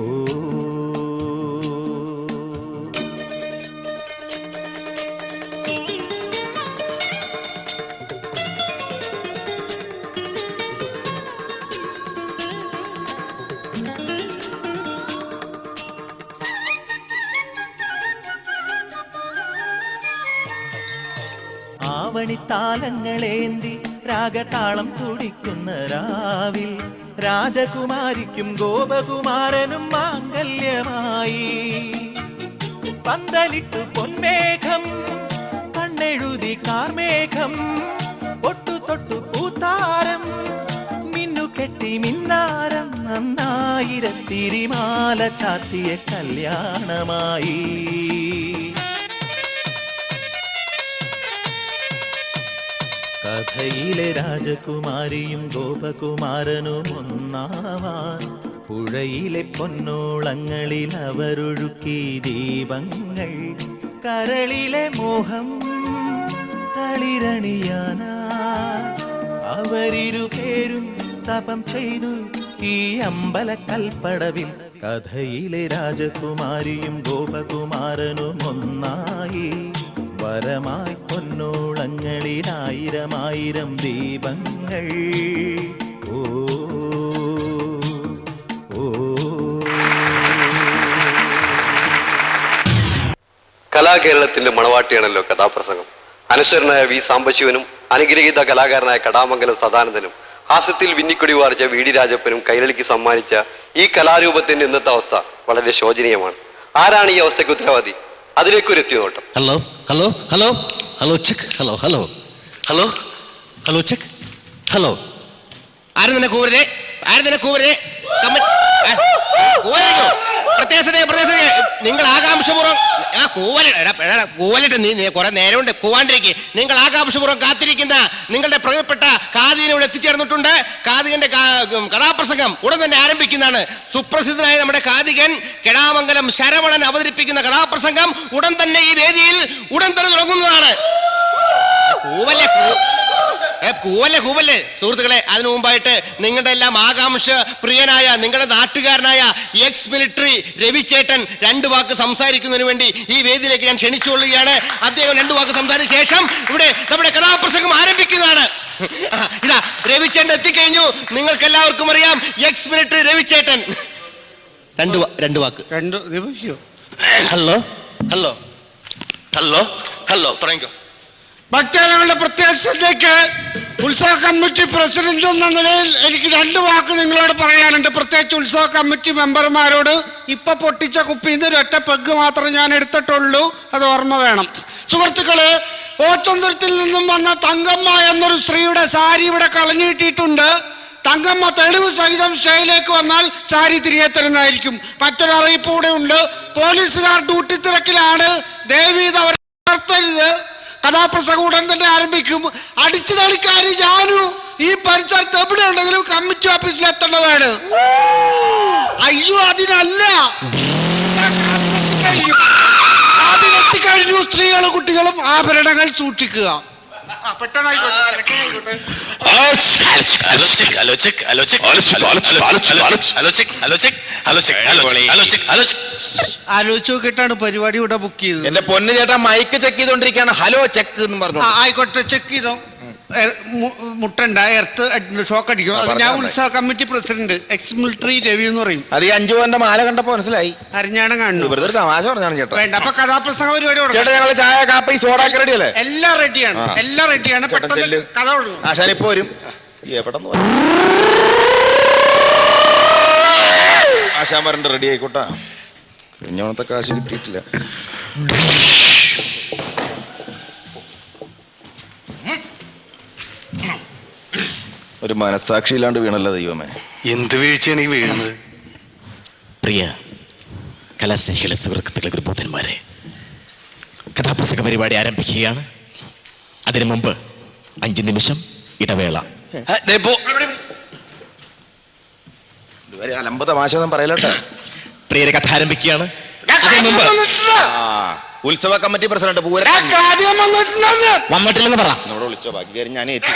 ആവണിത്താലങ്ങളേന്തി രാഗതാളം തുടിക്കുന്ന രാവിൽ രാജകുമാരിക്കും ഗോപകുമാരനും മാംഗല്യമായി. പന്തലിട്ടു പൊന്മേഘം കണ്ണെഴുതി കാർമേഘം പൊട്ടു തൊട്ടു പൂത്താരം മിന്നുകെട്ടി മിന്നാരം നന്നായിരത്തിരിമാല ചാത്തിയ കല്യാണമായി. കഥയിലെ രാജകുമാരിയും ഗോപകുമാരനും ഒന്നാവാൻ പുഴയിലെ പൊന്നോളങ്ങളിൽ അവരൊഴുക്കി ദീപങ്ങൾ. കരളിലെ മോഹം കളിരണിയാനാ അവരിരുപേരും തപം ചെയ്തു ഈ അമ്പലക്കൽപ്പടവിൽ. കഥയിലെ രാജകുമാരിയും ഗോപകുമാരനും ഒന്നായി വരമായി പൊന്നോളങ്ങളിലായിരമായിരം ദീപങ്ങൾ. ഓ ഓ കലാകേരളത്തിന്റെ മണവാട്ടിയാണല്ലോ കഥാപ്രസംഗം. അനശ്വരനായ വി സാംബശിവനും അനുഗ്രഹീത കലാകാരനായ കടാമംഗലം സദാനന്ദനും ഹാസ്യത്തിൽ വിന്നിക്കൊടി വാർച്ച വി ഡി രാജപ്പനും കൈരളിക്ക് സമ്മാനിച്ച ഈ കലാരൂപത്തിന്റെ ഇന്നത്തെ അവസ്ഥ വളരെ ശോചനീയമാണ്. ആരാണ് ഈ അവസ്ഥയ്ക്ക് ഉത്തരവാദി? അതിലേക്കൊരു എത്തി നോട്ടം. Hello hello hello hello check hello hello hello hello check hello. ആരും തന്നെ കൂവരുതേ, ആരും തന്നെ കൂവരുതേ. നിങ്ങൾ ആകാംക്ഷപൂർവ്വം കൂവലിട്ട് നീ കുറെ നേരം കൊണ്ട് കൂവാണ്ടിരിക്കുക. നിങ്ങൾ ആകാംക്ഷപൂർവ്വം കാത്തിരിക്കുന്ന നിങ്ങളുടെ പ്രിയപ്പെട്ട കാതികൻ ഇവിടെ എത്തിച്ചേർന്നിട്ടുണ്ട്. കാതികന്റെ കഥാപ്രസംഗം ഉടൻ തന്നെ ആരംഭിക്കുന്നതാണ്. സുപ്രസിദ്ധനായ നമ്മുടെ കാതികൻ കെടാമംഗലം ശരവണൻ അവതരിപ്പിക്കുന്ന കഥാപ്രസംഗം ഉടൻ തന്നെ ഈ വേദിയിൽ ഉടൻ തന്നെ തുടങ്ങുന്നതാണ്. കൂവല്ലേ സുഹൃത്തുക്കളെ. അതിനു മുമ്പായിട്ട് നിങ്ങളുടെ എല്ലാം ആകാംക്ഷ പ്രിയനായ നിങ്ങളുടെ നാട്ടുകാരനായ എക്സ് മിലിറ്ററി രവിചേട്ടൻ രണ്ടു വാക്ക് സംസാരിക്കുന്നതിന് വേണ്ടി ഈ വേദിയിലേക്ക് ഞാൻ ക്ഷണിച്ചുകൊള്ളുകയാണ്. അദ്ദേഹം രണ്ടു വാക്ക് സംസാരിച്ച ശേഷം ഇവിടെ നമ്മുടെ കഥാപ്രസംഗം ആരംഭിക്കുന്നതാണ്. ഇതാ രവിചേട്ടൻ എത്തിക്കഴിഞ്ഞു. നിങ്ങൾക്ക് എല്ലാവർക്കും അറിയാം എക്സ് മിലിറ്ററി രവിചേട്ടൻ. രണ്ടു വാക്ക്. ഹലോ ഹലോ ഹലോ ഹലോ തുടങ്ങിക്കോ. ഭക്തജനങ്ങളുടെ പ്രത്യേകതയ്ക്ക് ഉത്സവ കമ്മിറ്റി പ്രസിഡന്റ് എന്ന നിലയിൽ എനിക്ക് രണ്ട് വാക്ക് നിങ്ങളോട് പറയാനുണ്ട്. പ്രത്യേകിച്ച് ഉത്സവ കമ്മിറ്റി മെമ്പർമാരോട്. ഇപ്പൊ പൊട്ടിച്ച കുപ്പിന്ന് ഒരൊറ്റ പെഗ് മാത്രം ഞാൻ എടുത്തിട്ടുള്ളൂ, അത് ഓർമ്മ വേണം. സുഹൃത്തുക്കളെ, ഓച്ചന്തുരത്തിൽ നിന്നും വന്ന തങ്കമ്മ എന്നൊരു സ്ത്രീയുടെ സാരി ഇവിടെ കളഞ്ഞിട്ടിട്ടുണ്ട്. തങ്കമ്മ തെളിവ് സഹിതം സ്റ്റേജിലേക്ക് വന്നാൽ സാരി തിരികെ തരുന്നതായിരിക്കും. മറ്റൊരു അറിയിപ്പ് കൂടെ ഉണ്ട്. പോലീസുകാർ ഡ്യൂട്ടി തിരക്കിലാണ്. ദയവീത് അവരെ നിർത്തരുത്. കഥാപ്രസംഗം ഉടൻ തന്നെ ആരംഭിക്കും. അടിച്ചു തളിക്കാരി ഞാനു ഈ പരിസരത്ത് എവിടെ ഉണ്ടെങ്കിലും കമ്മിറ്റി ഓഫീസിൽ എത്തേണ്ടതാണ്. അയ്യോ, അതിനല്ല, അതിനെത്തിക്കഴിഞ്ഞു. സ്ത്രീകളും കുട്ടികളും ആഭരണങ്ങൾ സൂക്ഷിക്കുക. ആലോചിച്ച് നോക്കിയിട്ടാണ് പരിപാടി ഇവിടെ ബുക്ക് ചെയ്തത്. എന്റെ പൊന്നു ചേട്ടാ മൈക്ക് ചെക്ക് ചെയ്തോണ്ടിരിക്കാണ്. ഹലോ ചെക്ക് എന്ന് പറഞ്ഞു. ആയിക്കോട്ടെ, ചെക്ക് ചെയ്തോ. മുട്ടണ്ട, എർത്ത് ഷോക്ക് അടിക്കും. അത് ഞാൻ ഉത്സവ committee president ex military Ravi എന്ന് പറയും. അത് ഈ 5 പവന്റെ മാല കണ്ടപ്പോ മനസ്സിലായി. അരിഞ്ഞാണം കാണുന്നു. വെറുതെ തമാശ പറഞ്ഞാണ് ചേട്ടാ. വേണ്ട, അപ്പൊ കഥാപ്രസംഗ പരിപാടി ചേട്ടാ, ഞങ്ങള് ചായ കാപ്പി സോഡാക്കി റെഡി അല്ലേ? എല്ലാം റെഡിയാണ്, എല്ലാം റെഡിയാണ്. പെട്ടെന്ന് കഥ കൊടുക്കും. ആശാൻ ഇപ്പൊ വരും. ആശാൻ വരണ്ട, റെഡി ആയിക്കോട്ടാ. കഴിഞ്ഞോണത്തെ കാശ് കിട്ടിയിട്ടില്ല. ഒരു മനസ്സാക്ഷിയില്ലാണ്ട് വീണല്ലോ ദൈവമേ. എന്ത് വീഴ്ചയാണ് ഈ വീഴുന്നത്? പ്രിയ കലാസ്നേഹികളെ, സുഹൃത്തുക്കളെ, ഗുരുബോധന്മാരെ, കഥാപ്രസംഗ പരിപാടി ആരംഭിക്കുകയാണ്. അതിനു മുമ്പ് 5 നിമിഷം ഇടവേള. അലമ്പ തമാശൊന്നും പറയലട്ടെ. പ്രിയരെ, കഥ ആരംഭിക്കുകയാണ്. അതിനു മുമ്പ് ഉത്സവ കമ്മിറ്റി പ്രസിഡന്റ് വന്നിട്ടില്ലെന്ന് പറ. എന്നോട് വിളിച്ചോ, ബാക്കി കാര്യം ഞാൻ ഏറ്റു.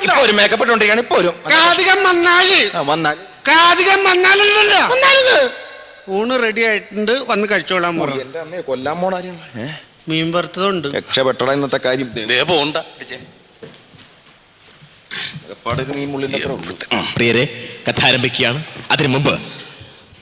ഇപ്പൊ ഒരു മേക്കപ്പ് ഇട്ടോണ്ടിരിക്കുകയാണ്. ഇപ്പൊ വരും. ഊണ് റെഡി ആയിട്ടുണ്ട്, വന്ന് കഴിച്ചോളാൻ പറഞ്ഞു. എന്റെ അമ്മയെ കൊല്ലാൻ പോണാരും മീൻ വറുത്തതുണ്ട്. രക്ഷപ്പെട്ടട ഇന്നത്തെ കാര്യം. പോണ്ട. പ്രിയരെ, കഥ ആരംഭിക്കുകയാണ്. അതിനു മുമ്പ്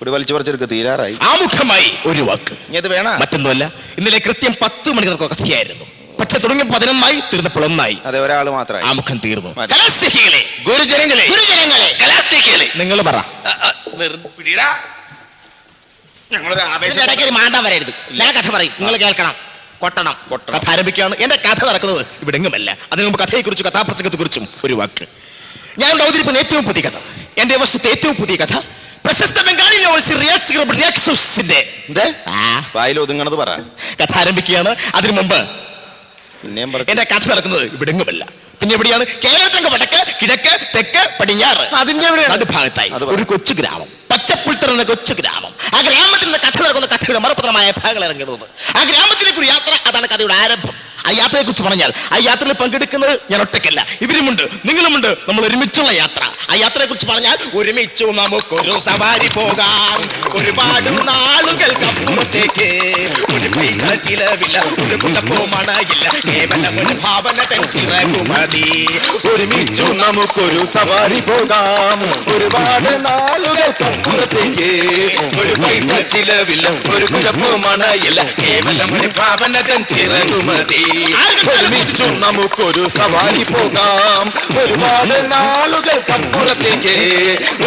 ഒരു വലിച്ചു പറിച്ചെടുക്ക്, തീരാറായി. ആമുഖമായി ഒരു വാക്ക്. ഇത് വേണ മറ്റൊന്നുമല്ല, ഇന്നലെ കൃത്യം 10 മണി നമുക്ക് കഥയായിരുന്നു. പക്ഷെ തുടങ്ങി 11 തീർന്നപ്പോൾ 1. അതെ, ഒരാള് മാത്രമായി. ആമുഖം തീർന്നു. മതി. കലാസ്നേഹികളെ, ഗുരുജനങ്ങളെ, കലാസ്നേഹികളെ, നിങ്ങൾ പറ. ഞങ്ങളൊരു ആവേശം. ഇടയ്ക്ക് മാണ്ടാൻ വരരുത്. ഞാൻ കഥ പറയും, നിങ്ങൾ കേൾക്കണം, കൊട്ടണം. കഥ ആരംഭിക്കുകയാണ്. എന്റെ കഥ നടക്കുന്നത് ഇവിടെ എങ്ങുമല്ല. അതിനു മുമ്പ് കഥയെക്കുറിച്ചും കഥാപ്രസംഗത്തെക്കുറിച്ചും ഒരു വാക്ക്. ഞാൻ അവതരിപ്പിക്കുന്ന ഏറ്റവും പുതിയ കഥ, എന്റെ വർഷത്തെ ഏറ്റവും പുതിയ കഥ, പ്രശസ്ത ബംഗാളി വായിൽ ഒതുങ്ങണത് പറ. കഥ ആരംഭിക്കുകയാണ്. അതിനു മുമ്പ് പിന്നെയും എന്റെ കഥ നടക്കുന്നത് ഇവിടെ എങ്ങുമല്ല. പിന്നെ എവിടെയാണ്? കേരളത്തിന്റെ വടക്ക്, കിഴക്ക്, തെക്ക്, പടിഞ്ഞാറ്, അതിന്റെ നടുഭാഗത്തായി ഒരു കൊച്ചു ഗ്രാമം, പച്ചപ്പുൽത്തറ കൊച്ചു ഗ്രാമം. ആ ഗ്രാമത്തിൽ നിന്ന് കഥ നടക്കുന്ന കഥയുടെ മറുപത്രമായ ഭാഗങ്ങൾ ഇറങ്ങുന്നത്. ആ ഗ്രാമത്തിലേക്ക് ഒരു യാത്ര, അതാണ് കഥയുടെ ആരംഭം. ആ യാത്രയെ കുറിച്ച് പറഞ്ഞാൽ, ആ യാത്രയിൽ പങ്കെടുക്കുന്നത് ഞാൻ ഒറ്റയ്ക്കല്ല, ഇവരുമുണ്ട്, നിങ്ങളുമുണ്ട്, നമ്മൾ ഒരുമിച്ചുള്ള യാത്ര. ആ യാത്രയെ കുറിച്ച് പറഞ്ഞാൽ, ഒരുമിച്ചു നമുക്കൊരു സവാരി പോകാം, ഒരുപാട് നാളുകൾക്കപ്പുറത്തേക്ക്, ഒരു പൈസ ചിലവില്ല, ഒരു കുട്ടപ്പവുമണയില്ല, കേവലം ഒരു ഭാവന തൻ ചിറകുമതി. ഒരുമിച്ചു നമുക്കൊരു സവാരി പോകാം, ഒരുപാട് നാളുകൾക്കപ്പുറത്തേക്ക്, ഒരു പൈസ ചിലവില്ല, ഒരു കുഴപ്പമണയില്ല, കേവലം ഒരു ഭാവന തൻ ചിറകുമതി. ഒരുമിച്ചു നമുക്കൊരു സവാരി പോകാം, ഒരുപാട് നാളുകൾക്കപ്പുറത്തേക്ക്,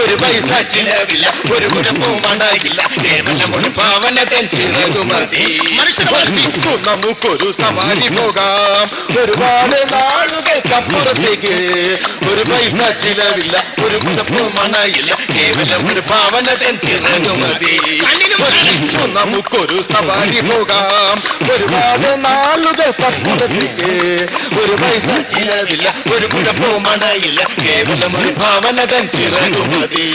ഒരു പൈസ ചിലവില്ല, ഒരു കുഴപ്പമണയില്ല, കേവലം ഒരു ഭാവന തൻ ചിറകുമതി. ഒരുമിച്ചു നമുക്കൊരു സവാരി പോകാം, ഒരുപാട് നാളുകൾക്കപ്പുറത്തേക്ക്, ഒരു പൈസ ചിലവില്ല, ഒരു കുഴപ്പമണയില്ല, കേവലം ഒരു ഭാവന തൻ ചിറകുമതി. ഒരുമിച്ചു നമുക്കൊരു സവാരി പോകാം, ഒരുപാട് നാളുകൾക്കപ്പുറത്തേക്ക്, ഒരു പൈസ ചിലവില്ല, ഒരു കുഴപ്പമണയില്ല, കേവലം ഒരു ഭാവന തൻ ചിറകുമതി.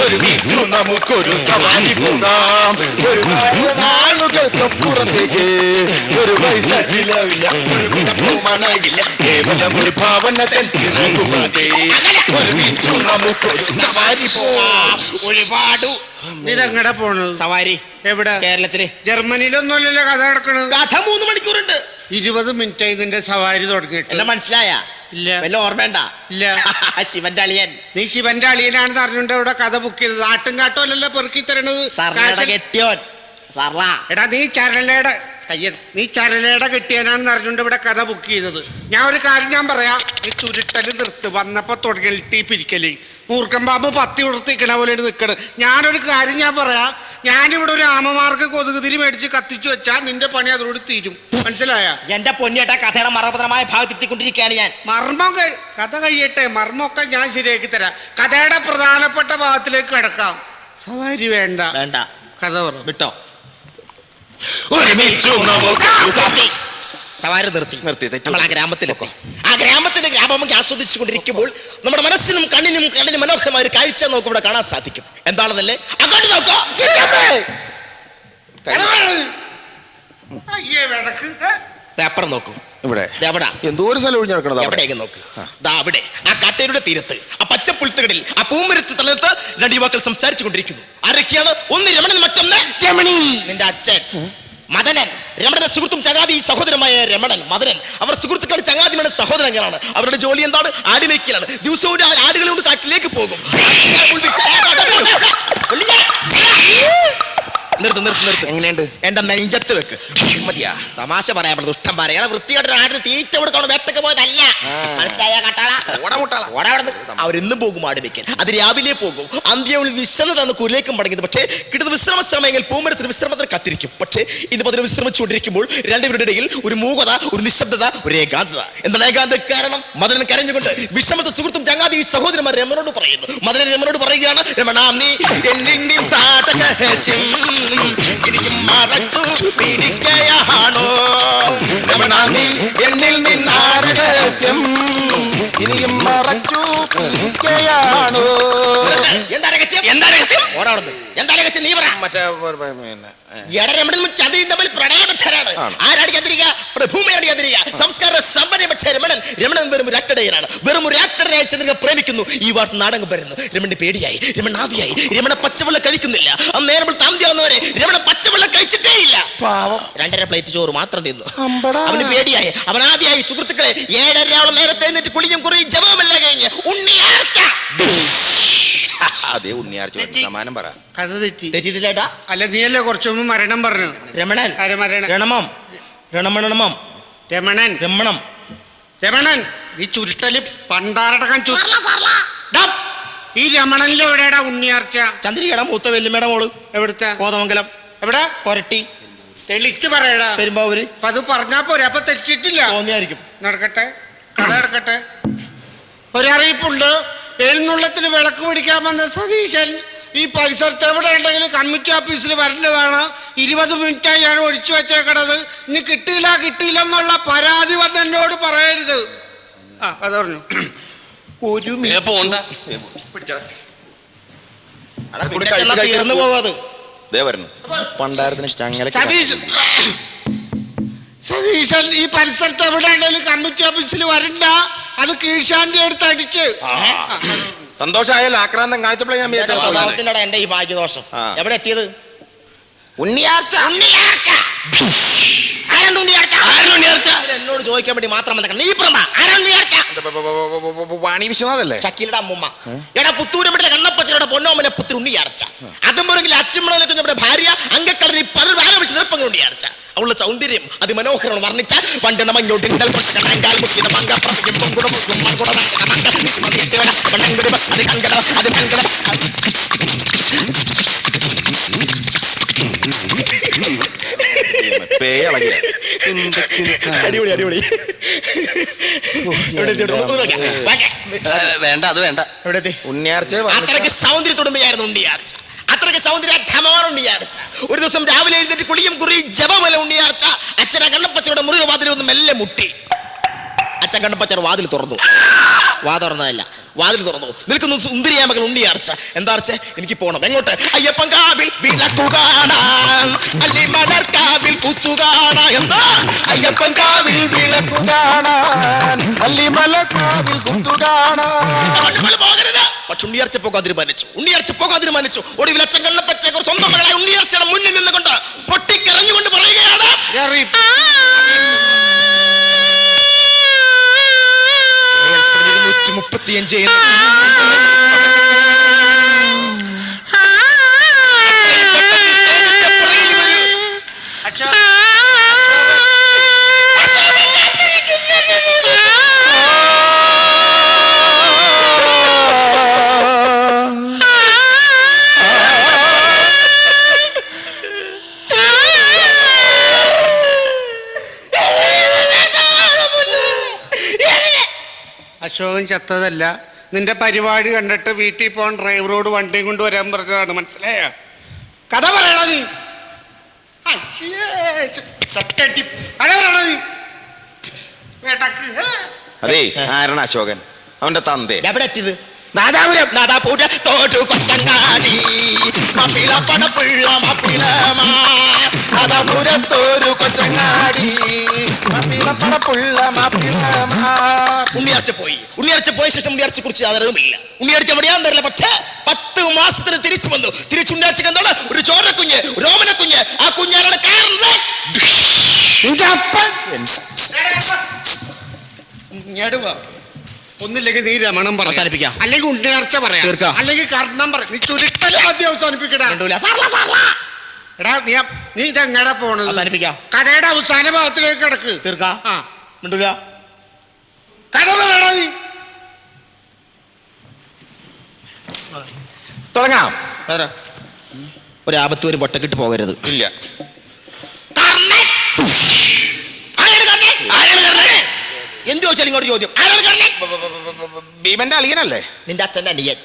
ഒരുമിച്ചു നമുക്കൊരു സവാരി പോകാം, ഒരുപാട് നാളുകൾക്കപ്പുറത്തേക്ക്, ഒരു പൈസ ചിലവില്ല, ഒരു കുഴപ്പമണയില്ല, കേവലം ഒരു ഭാവന തൻ ചിറകുമതി. ഒരുമിച്ചു നമുക്കൊരു സവാരി പോകാം. ഒരുപാട് ഇതെങ്ങടെ പോണത്? സവാരി എവിടെ? കേരളത്തില്. ജർമ്മനിയിലൊന്നുമല്ലല്ലോ കഥ നടക്കണത്. കഥ 3 മണിക്കൂറുണ്ട്. 20 മിനിറ്റ് ഇതിന്റെ സവാരി തുടങ്ങിയിട്ട്. എല്ലാം മനസ്സിലായ? ഇല്ല. വല്ല ഓർമ്മണ്ട? ഇല്ല. ശിവന്റെ അളിയൻ. നീ ശിവന്റെ അളിയനാണെന്ന് അറിഞ്ഞുകൊണ്ട് ഇവിടെ കഥ ബുക്ക് ചെയ്തത്. ആട്ടും കാട്ടും അല്ലല്ലോ പെറുക്കി തരണത്. കെട്ടിയോൻ സർല. എടാ നീ ചരലയുടെ കയ്യൻ, നീ ചരലയുടെ കെട്ടിയനാണെന്ന് അറിഞ്ഞുകൊണ്ട് ഇവിടെ കഥ ബുക്ക് ചെയ്തത്. ഞാൻ ഒരു കാര്യം ഞാൻ പറയാം, നീ ചുരുട്ടല് നിർത്ത്. വന്നപ്പോ തുടങ്ങി പിരിക്കല് മൂർഖൻ പാമ്പ് 10 ഉടർത്തിക്കണ പോലെ നിൽക്കണ്. ഞാനൊരു കാര്യം ഞാൻ പറയാം, ഞാനിവിടെ ഒരു ആമമാർക്ക് കൊതുകുതിരി മേടിച്ച് കത്തിച്ചു വെച്ചാൽ നിന്റെ പണി അതോട് തീരും. മനസ്സിലായ? എന്റെ പൊന്നിയേട്ട, കഥയുടെ മർമ്മപരമായ ഭാഗത്തെത്തിക്കൊണ്ടിരിക്കുകയാണ് ഞാൻ. മർമ്മം കഥ കഴിയട്ടെ, മർമ്മമൊക്കെ ഞാൻ ശരിയാക്കി തരാം. കഥയുടെ പ്രധാനപ്പെട്ട ഭാഗത്തിലേക്ക് കിടക്കാം. സവാരി വേണ്ട, വേണ്ട, കഥ പറ. വിട്ടോ. ഒരുമിച്ചു നമുക്ക് സവാരി നിർത്തി. നമ്മൾ ആ ഗ്രാമത്തിലെത്തി. ആ ഗ്രാമത്തിന്റെ ഗ്രാമമൊക്കെ ആസ്വദിച്ചു കൊണ്ടിരിക്കുമ്പോൾ നമ്മുടെ മനസ്സിനും കണ്ണിനും മനോഹരമായ ഒരു കാഴ്ച നമുക്ക് ഇവിടെ കാണാൻ സാധിക്കും. എന്താണെന്നല്ലേ? അങ്ങോട്ട് നോക്കോ, അപ്പുറം നോക്കൂ. ഇവിടെ എവിടാ? എന്തോ ഒരു സ്ഥലം ഒഴിഞ്ഞു നടക്കണത്. എവിടേക്ക് നോക്ക്. ദാ അവിടെ ആ കാട്ടേരുടെ തീരത്ത്, ആ പച്ചപ്പുൽത്തുകളിൽ, ആ പൂമരത്ത് തലത്ത് 2 യുവാക്കൾ സംസാരിച്ചു കൊണ്ടിരിക്കുന്നു. ആരൊക്കെയാണ്? ഒന്ന് രമണൻ, മറ്റൊന്ന് രമണി. നിന്റെ അച്ഛൻ മദനൻ, രമണന്റെ സുഹൃത്തും ചങ്ങാതി സഹോദരമായ രമണൻ, മദനൻ. അവർ സുഹൃത്തുക്കൾ, ചങ്ങാതിയുടെ സഹോദരങ്ങളാണ്. അവരുടെ ജോലി എന്താണ്? ആട് മേയ്ക്കലാണ്. ദിവസവും ആടുകളെ കൊണ്ട് കാട്ടിലേക്ക് പോകും. നിർത്ത് എങ്ങനെയുണ്ട്? എന്റെ നെഞ്ചത്ത് വെക്ക്. മതിയാ? തമാശ പറയാൻ പറ്റും, ദുഷ്ടം പറയാ. വൃത്തിയായിട്ട് ആടിന് തീറ്റ കൊടുക്കണം, വേട്ടക്ക് പോയതല്ല. മനസ്സിലായ കാട്ടാള? അവരിന്നും പോകും ആട് വെക്കാൻ. അത് രാവിലെ പോകും. അന്ത്യവിളി വിശ്രമതാണ് കുരിലേക്കും മടങ്ങിയത്. പക്ഷേ കിട്ടുന്ന വിശ്രമ സമയങ്ങളിൽ പൂമരത്തിന് വിശ്രമത്തിന് കത്തിരിക്കും. പക്ഷേ ഇന്ന് പതിന് വിശ്രമിച്ചുകൊണ്ടിരിക്കുമ്പോൾ രണ്ടുപേരുടെ ഇടയിൽ ഒരു മൂകത, ഒരു നിശബ്ദത, ഒരു ഏകാന്തത. എന്താണ് ഏകാന്ത കാരണം? മദനൻ കരഞ്ഞുകൊണ്ട് വിഷമത്തെ സുഹൃത്തും ചങ്ങാതി ഈ സഹോദരന്മാർ രമണോട് പറയുന്നു. മദനൻ രമണോട് പറയുകയാണ്, രമണ നീ എന്നിൽ താടകഹസ്യം എനിക്കും മറച്ചു പിടിക്കയാണോ? രമണ നീ എന്നിൽ നിന്നാടകഹസ്യം ഇനിയും മറച്ചു പിടിക്കയാണോ? എന്താ രഹസ്യം? എന്താ രഹസ്യം? ഓടാടുന്നു. എന്താ രഹസ്യം? നീ പറ. രമണനും ചന്ദ്രനും തമ്മിൽ പ്രണയബദ്ധരാണ്. ആരാടി ചന്ദ്രിക? പ്രഭൂമയാണ് ചന്ദ്രിക. സംസ്കാര സമ്പന്നപ്പെട്ട രമണൻ വെറും ഒരു അട്ടടയനാണ്. വെറും ഒരു അട്ടടയായി ചന്ദ്രിക പ്രേമിക്കുന്നു. ഈ വാർത്ത നാടകം വരുന്നു. രമണന് പേടിയായി, രമണൻ ആദിയായി. രമണ പച്ചവെള്ളം കഴിക്കുന്നില്ല. അന്നേരം താന്തിയാവുന്നവരെ രമണ പച്ചവെള്ളം കഴിച്ചിട്ടേ ഇല്ല. 2.5 പ്ലേറ്റ് ചോറ് മാത്രം തിന്നു. അവന് പേടിയായി, അവൻ ആദ്യമായി. സുഹൃത്തുക്കളെ, 7:30 നേരത്തെ എന്നിട്ട് കുളിയും കുറയും ജപമെല്ലാം കഴിഞ്ഞ് ഉണ്ണിയാർച്ച. അതേ ഉണ്ണിയാർച്ച സമാനം പറ. കഥ തെറ്റി. തെറ്റിട്ടില്ലേട്ടാ? അല്ല, നീയല്ലേ കുറച്ചു മുമ്പ് മരണം പറഞ്ഞു. രമണൻ മരണം. രണമം രണമണമം രമണൻ രമണം രമണൻ നീ ചുരുട്ടല് പണ്ടാറടക്കാൻ ഈ രമണനിൽ എവിടെയാടാ ഉണ്ണിയാർച്ച? ചന്ദ്രികയുടെ മൂത്ത വെല്ലുമേട മോള്. എവിടുത്തെ? കോതമംഗലം. എവിടെ? കൊരട്ടി. തെളിച്ച് പറയടാ. പെരുമ്പാവൂര്. അപ്പൊ അത് പറഞ്ഞാ പോരെ, അപ്പൊ തെറ്റിട്ടില്ല. തോന്നിയായിരിക്കും. നടക്കട്ടെ, കഥ നടക്കട്ടെ. ഒരറിയിപ്പുണ്ട്. എഴുന്നള്ളത്തിന് വിളക്ക് പിടിക്കാൻ വന്ന സതീശൻ ഈ പരിസരത്ത് എവിടെ ഉണ്ടെങ്കിലും കമ്മിറ്റി ഓഫീസിൽ വരേണ്ടതാണ്. 20 മിനിറ്റായി ഞാൻ ഒഴിച്ചു വെച്ചേക്കണത്. ഇനി കിട്ടിയില്ല എന്നുള്ള പരാതി വന്ന് എന്നോട് പറയരുത്. അത് പറഞ്ഞു. ഒരു തീർന്നു പോകാത്. പണ്ടാരത്തിന് ചങ്ങല. സതീശൻ ഈ പരിസരത്ത് എവിടെ ഉണ്ടെങ്കിലും കമ്മിറ്റി ഓഫീസിൽ വരണ്ട. അത് കീഴ്ശാന്തി എടുത്ത് അടിച്ച്. സന്തോഷമായാലും ആക്രാന്തം കാണിച്ചപ്പോഴേ ഞാൻ സ്വഭാവത്തിൻ്റെ എന്റെ ഈ ഭാഗ്യദോഷം. എവിടെ എത്തിയത്? ഉണ്ണിയാർച്ച. എന്നോട് ചോദിക്കാൻ വേണ്ടി മാത്രം നീ വാണി വിശ്വനാഥല്ലേ? ചക്കീലയുടെ അമ്മുമ്മ. എടാ പുത്തൂരമ്മയുടെ കണ്ണപ്പച്ചയുടെ പൊന്നോമനെ പുത്രി ഉണ്ണിയാർച്ച. അതും പോലെങ്കിൽ അച്ഛമ്മളെ നമ്മുടെ ഭാര്യ അങ്കക്കളരി 10 ആരംഭിച്ച് നിർപ്പങ്ങൾ ഉണ്ണിയാർച്ച. അവളുടെ സൗന്ദര്യം അതിമനോഹരം വർണ്ണിച്ച അടിപൊളി അടിപൊളി. വേണ്ട, അത് വേണ്ട. ഉണ്ണിയാർച്ച അത്രയ്ക്ക് സൗന്ദര്യത്തോടുമ്പോഴായിരുന്നു ഉണ്ണിയാർച്ച. അത്രയ്ക്ക് സൗന്ദര്യമാണ് ഉണ്ണിയാർച്ച. ഒരു ദിവസം രാവിലെ എഴുന്നേറ്റ് കുളിയും കുറിയും ജപമല ഉണ്ണിയാർച്ച അച്ഛനെ കണ്ണപ്പച്ചയുടെ മുറിയുടെ വാതിൽ ഒന്ന് മെല്ലെ മുട്ടി. അച്ഛൻ കണ്ണപ്പച്ചയുടെ വാതിൽ തുറന്നു. തുറന്നതല്ല, വാതിൽ തുറന്നു. നിൽക്കുന്നു സുന്ദരിയായ മകൾ ഉണ്ണിയാർച്ച. എന്താ അർച്ച? എനിക്ക് പോണം. എങ്ങോട്ട്? അയ്യപ്പൻ കാവിൽ വിളക്കു കാണാൻ, അല്ലിമലർക്കാവിൽ കുച്ചു കാണാൻ. എന്താ? അയ്യപ്പൻ കാവിൽ വിളക്കു കാണാൻ, അല്ലിമലർക്കാവിൽ കുച്ചു കാണാൻ. പോകരുത്. പക്ഷെ ഉണ്ണിയാർച്ച പോകാൻ തീരുമാനിച്ചു. ഒടുവിൽ അച്ഛൻ കണ്ണപ്പച്ച സ്വന്തം മകളായ ഉണ്ണിയാർച്ചയുടെ മുന്നിൽ നിന്നുകൊണ്ട് പൊട്ടിക്കരഞ്ഞുകൊണ്ട് പറയുകയാണ്, 135 അശോകൻ ചത്തതല്ല. നിന്റെ പരിപാടി കണ്ടിട്ട് വീട്ടിൽ പോകാൻ ഡ്രൈവറോട് വണ്ടിയും കൊണ്ട് വരാൻ പറഞ്ഞതാണ്. മനസ്സിലായ? കഥ പറയണ നീ. അതെ, ആരാണ് അശോകൻ? അവന്റെ തന്തേ. എവിടെ എത്തിയത്? നാദാപുരം. നാദാപുരം തോട്ടു കൊച്ചങ്ങാടി മപ്പിളപ്പണപ്പുള്ള മപ്പിളമാ. നാദാപുരത്തോരു കൊച്ചങ്ങാടി മപ്പിളപ്പണപ്പുള്ള മപ്പിളമാ. ഉണ്ണിയാർച്ച പോയ ശേഷം ഉണ്ണിയാർച്ചയെ കുറിച്ച് യാതൊരുമില്ല. ഉണ്ണിയാർച്ച എവിടെയാൻ തരില്ല. പക്ഷേ 10 മാസത്തിന് തിരിച്ചു വന്നു. തിരിച്ചുണ്ണിയാർച്ചക്ക് എന്താണ്? ഒരു ചോരക്കുഞ്ഞ്, രോമനക്കുഞ്ഞ്. ആ കുഞ്ഞാലാണ് കാരണം. ഒന്നില്ലെങ്കിൽ നീ രമണം പറ, അവസാനിപ്പിക്കാം. അല്ലെങ്കിൽ ഉണ്ണിയാർച്ച പറയാം, അല്ലെങ്കിൽ കർണം പറയാം. നീ ചുരുക്കൽ ആദ്യം അവസാനിപ്പിക്കടാ. എടാ നീ ഇതെങ്ങടാ പോണത്? അവസാനിപ്പിക്കാം. കഥയുടെ അവസാന ഭാഗത്തിലേക്ക് കിടക്ക്. തീർക്കാം. ആ മിണ്ടൂല. കഥ പറയടാ നീ. തുടങ്ങാം. ഒരു ആപത്ത് വരും പൊട്ടക്കിട്ട് പോകരുത്. ഇല്ല. എന്ത് ചോദിച്ചാലും ഇങ്ങോട്ട് ചോദ്യം. ഭീമന്റെ അളിയനല്ലേ? നിന്റെ അച്ഛന്റെ അനിയൻ.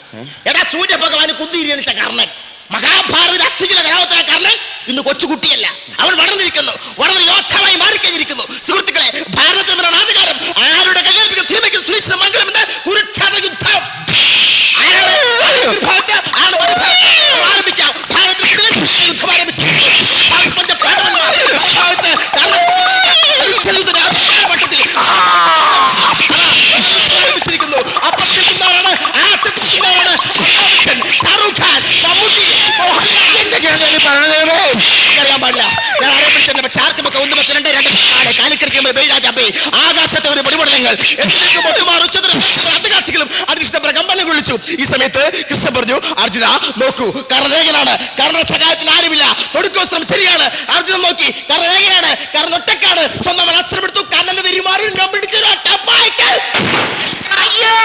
എടാ സൂര്യഭഗവാന് കുന്തിരിച്ച കർണൻ, മഹാഭാരത അത്യുജന കഥാപാത്രമായ കർണൻ ഇന്ന് കൊച്ചുകുട്ടിയല്ല, അവൻ വളർന്നിരിക്കുന്നു, വളരെ യോദ്ധാവായി മാറിക്കഴിഞ്ഞിരിക്കുന്നു. സുഹൃത്തുക്കളെ, ഭാരതത്തിലുള്ള അധികാരം ആരുടെ കയ്യേൽപ്പിക്കും തിരുമയ്ക്കും സുനിശ്ചിത മംഗളം എന്ന കുരുക്ഷേത്ര യുദ്ധം ആരംഭിക്കാം. ഭാരതത്തിൽ യുദ്ധം ആരംഭിച്ചു. അറിയാൻ പാടില്ല. ഞാൻ ആരെ പിടിച്ചെന്നെ പക്ഷെ ആർക്കുമൊക്കെ ഒന്ന് വെച്ച രണ്ട് കാലിക്കടിക്കുമ്പോൾ ആകാശത്തെ ഒരു പൊടിപടലങ്ങൾ അധികാക്ഷികളും അതിനിഷ്ട പ്രകമ്പനം കൊള്ളിച്ചു. ഈ സമയത്ത് കൃഷ്ണൻ പറഞ്ഞു, അർജുന നോക്കൂ, കർണേകനാണ്, കർണ സഹായത്തിൽ ആരുമില്ല, തൊടുക്കോസ്ത്രം ശരിയാണ്. അർജുനൻ നോക്കി, കർണേകനാണ്, കർണ ഒറ്റക്കാണ്, സ്വന്തം അസ്ത്രമെടുത്തു, കർണന്റെ പെരുമാറി പിടിച്ചൊരു ഒറ്റപ്പായ്ക്ക്. അയ്യോ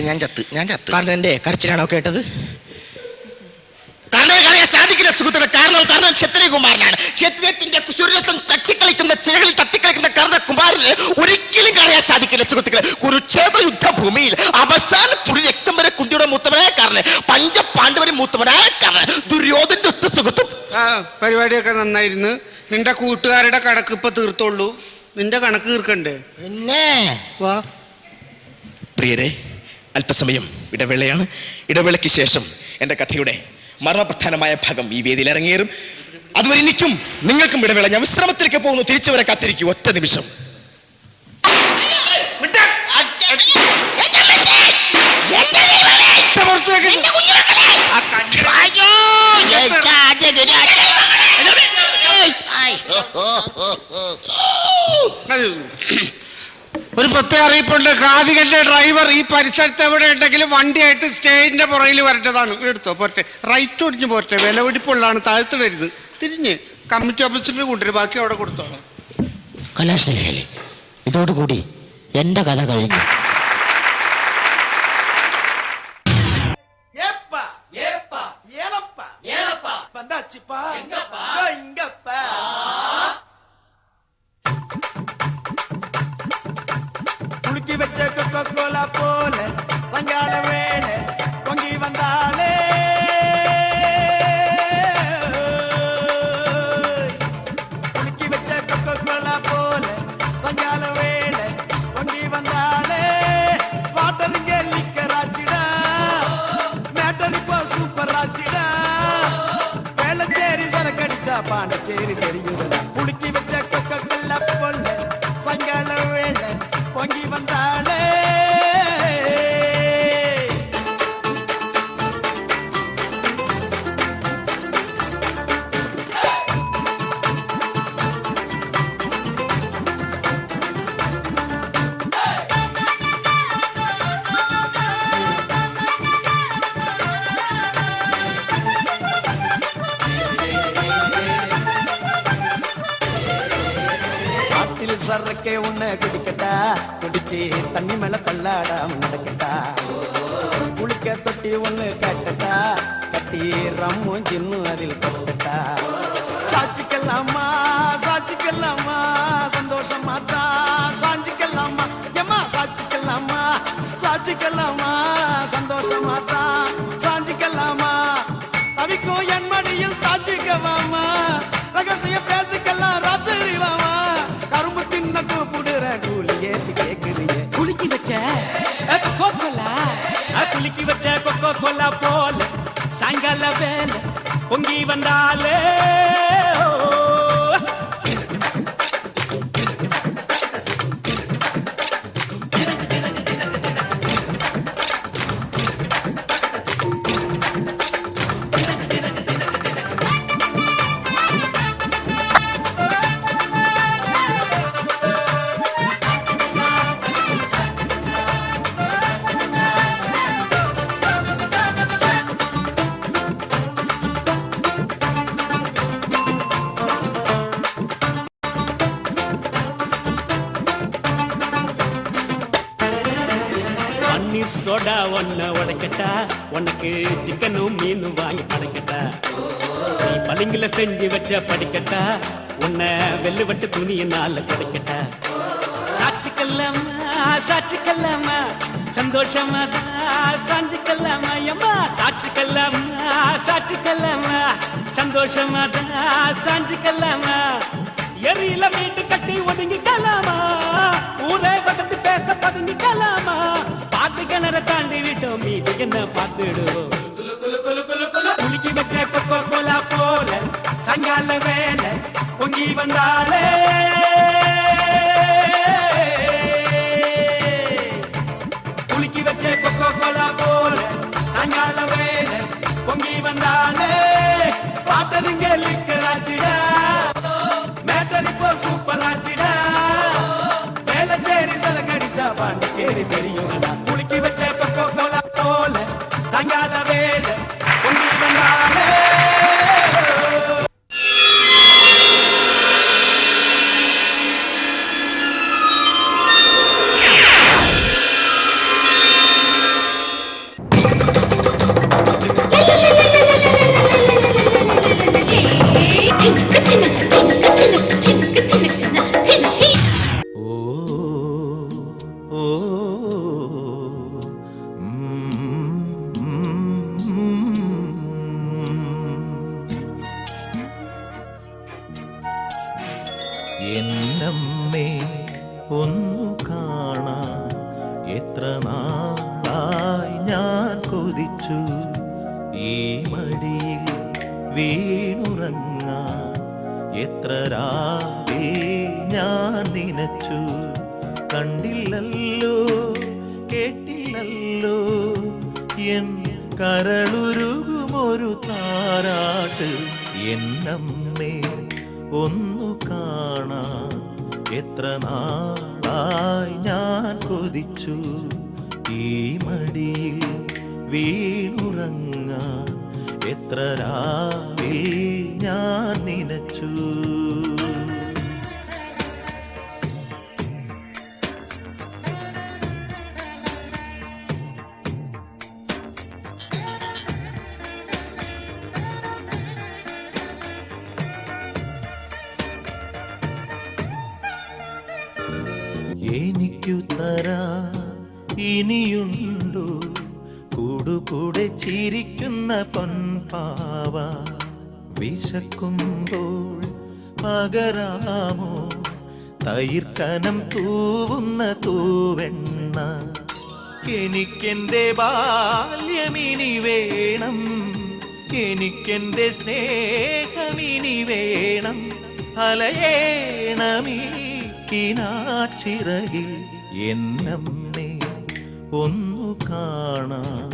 ഞാൻ ചത്ത്. കർണന്റെ കരച്ചിലാണോ കേട്ടത്? കർണനെ കളയാൻ സാധിക്കില്ല സുഹൃത്തുക്കളെ. കാരണം കർണൻ ക്ഷത്രിയകുമാരനാണ്. ക്ഷത്രിയത്തിന്റെ സൂര്യരത്നം തട്ടിക്കളിക്കുന്ന ചിലകളിൽ തട്ടിക്കളിക്കുന്ന കർണകുമാരന് ഒരിക്കലും കളയാൻ സാധിക്കില്ല സുഹൃത്തുക്കളെ. കുരുക്ഷേത്ര യുദ്ധഭൂമിയിൽ അവസാന തുള്ളി രക്തം വരെ കുന്തിയുടെ മൂത്തവനായ കർണൻ, പഞ്ചപാണ്ഡവരെ മൂത്തവനായ കർണൻ, ദുര്യോധന്റെ ഒത്ത സുഹൃത്തും. പരിപാടിയൊക്കെ നന്നായിരുന്നു. നിന്റെ കൂട്ടുകാരുടെ കണക്ക് ഇപ്പൊ തീർത്തോളൂ. നിന്റെ കണക്ക് തീർക്കണ്ടേ? പിന്നെ വാ. പ്രിയരെ, അല്പസമയം ഇടവേളയാണ്. ഇടവേളയ്ക്ക് ശേഷം എൻ്റെ കഥയുടെ മർമ്മപ്രധാനമായ ഭാഗം ഈ വേദിയിൽ ഇറങ്ങിയേറും. അതുവരെ എനിക്കും നിങ്ങൾക്കും ഇടവേള. ഞാൻ വിശ്രമത്തിലേക്ക് പോകുന്നു. തിരിച്ചു വരെ കാത്തിരിക്കൂ. ഒറ്റ നിമിഷം. ഒരു പ്രത്യേക അറിയിപ്പുണ്ട്. കാതികന്റെ ഡ്രൈവർ ഈ പരിസരത്ത് എവിടെ ഉണ്ടെങ്കിലും വണ്ടിയായിട്ട് സ്റ്റേജിന്റെ പുറകിൽ വരേണ്ടതാണ്. എടുത്തോ, പോട്ടെ. റൈറ്റ് ഒടിഞ്ഞു പോട്ടെ. വിലപിടിപ്പുള്ളതാണ്, താഴ്ത്തിടരുത്. തിരിഞ്ഞ് കമ്മിറ്റി ഓഫീസിൽ കൊണ്ടുവരും. ബാക്കി അവിടെ കൊടുത്തോളാം. കലാശ്രീ, ഇതോടുകൂടി എന്റെ കഥ കഴിഞ്ഞു. குலுக்கி வச்ச கொக்கோலா போல சங்கால வேளை பொங்கி வந்தாளே, குலுக்கி வச்ச கொக்கோலா போல சங்கால வேளை பொங்கி வந்தாளே. வாட்டருங்க லிக்கராச்சிடா, மேட்டர் இப்போ சூப்பர் ஆச்சிடா, வேளச்சேரி சரக்கடிச்சா பாண்டச்சேரி தெரியுதுடா. குலுக்கி வச்ச கொக்கோலா போல சங்கால வேளை பொங்கி வந்தாளே. சரக்கே உன்னை குடிக்கட்டா, குடிச்சு தண்ணி மேல தள்ளாடாம நடக்கட்டா, குளிக்க தொட்டி ஒண்ணு கட்டட்டா, கட்டி ரம்மும் சின்னும் அதில் கொட்டட்டா. சாச்சிக்கலாமா சாச்சிக்கலாமா சந்தோஷமா தான் சாஞ்சிக்கலாமா, ஏமா சாச்சிக்கலாமா சாச்சிக்கலாமா சந்தோஷமா தான் சாஞ்சிக்கலாமா. தவிக்கும் என் மடியில் தாச்சிக்கவாமா, ரகசிய பேசிக்கலாம் ராத்திரி வாமா. கரும்பு தின்ன கூப்பிடுற கூலி ஏத்தி கேக்குறியே. குலுக்கி வச்ச கொக்கோலா, குலுக்கி வச்ச கொக்கோலா போல சாயங்கால வேலை பொங்கி வந்தாலே. சோடா ஒன்ன உடைக்கட்டா, உனக்கு சிக்கனும் மீனும் வாங்கி படைக்கட்டா. நீ பளிங்குல செஞ்சு வச்ச படிக்கட்டா, உன்னை வெள்ளுவட்டு துணியினால கிடைக்கட்டா. சாட்சிக்கல்லாமா சாட்சிக்கல்லாமா சந்தோஷமா சாஞ்சிக்கல்லாமா அம்மா. சாட்சிக்கல்லாமா சாட்சிக்கல்லாமா சந்தோஷமா சாஞ்சிக்கல்லாமா. எரியில வீட்டு கட்டி ஒதுங்கிக்கலாமா, ஊரே வசத்து பேச பதுங்கிக்கலாமா. பாத்து கிணற தாண்டி விட்டோம், மீது என்ன பார்த்துடுவோம். குலுக்கி வச்ச கொக்கோ கோலா போல சாயங்கால வேலை பொங்கி வந்தாலே. குலுக்கி வச்ச கொக்கோ கோலா போல சாயங்கால வேலை பொங்கி வந்தாலே. பார்த்ததுங்க லிக்கராச்சிடா, மேட்டரி போ சூப்பராச்சிடா. வேளச்சேரி சலகடிச்சா பாண்டிச்சேரி தெரியுங்கடா. குலுக்கி வச்ச கொக்கோ கோலா போல சாயங்கால வேலை பொங்கி வந்தாலே. എന്നമ്മേ ഒന്നു കാണാൻ എത്ര നാളായി ഞാൻ കൊതിച്ചു. ഈ മടിയിൽ വീണുറങ്ങാൻ എത്ര രാവേ ഞാൻ നനച്ചു. കണ്ടില്ലല്ലോ കേട്ടില്ലല്ലോ എൻ കരളുരുകുമൊരു താരാട്ട്. എന്നമ്മേ ഒന്നു കാണാൻ എത്ര നാളായി ഞാൻ കൊതിച്ചു. ഈ മടിയിൽ വീണുറങ്ങാൻ എത്ര രാവേ ഞാൻ നനച്ചു. എനിക്കു തരാ ഇനിയുണ്ടോ കൂടുകൂടെ ചിരിക്കുന്ന പൊൻപാവ. വിശക്കുമ്പോൾ പകരാമോ തൈർക്കനം തൂവുന്ന തൂവെണ്ണ. എനിക്കെന്റെ ബാല്യമിനി വേണം, എനിക്കെന്റെ സ്നേഹമിനി വേണം. അലയേണമീ കിനാച്ചിറകിൽ എന്നമ്മേ ഒന്നു കാണാൻ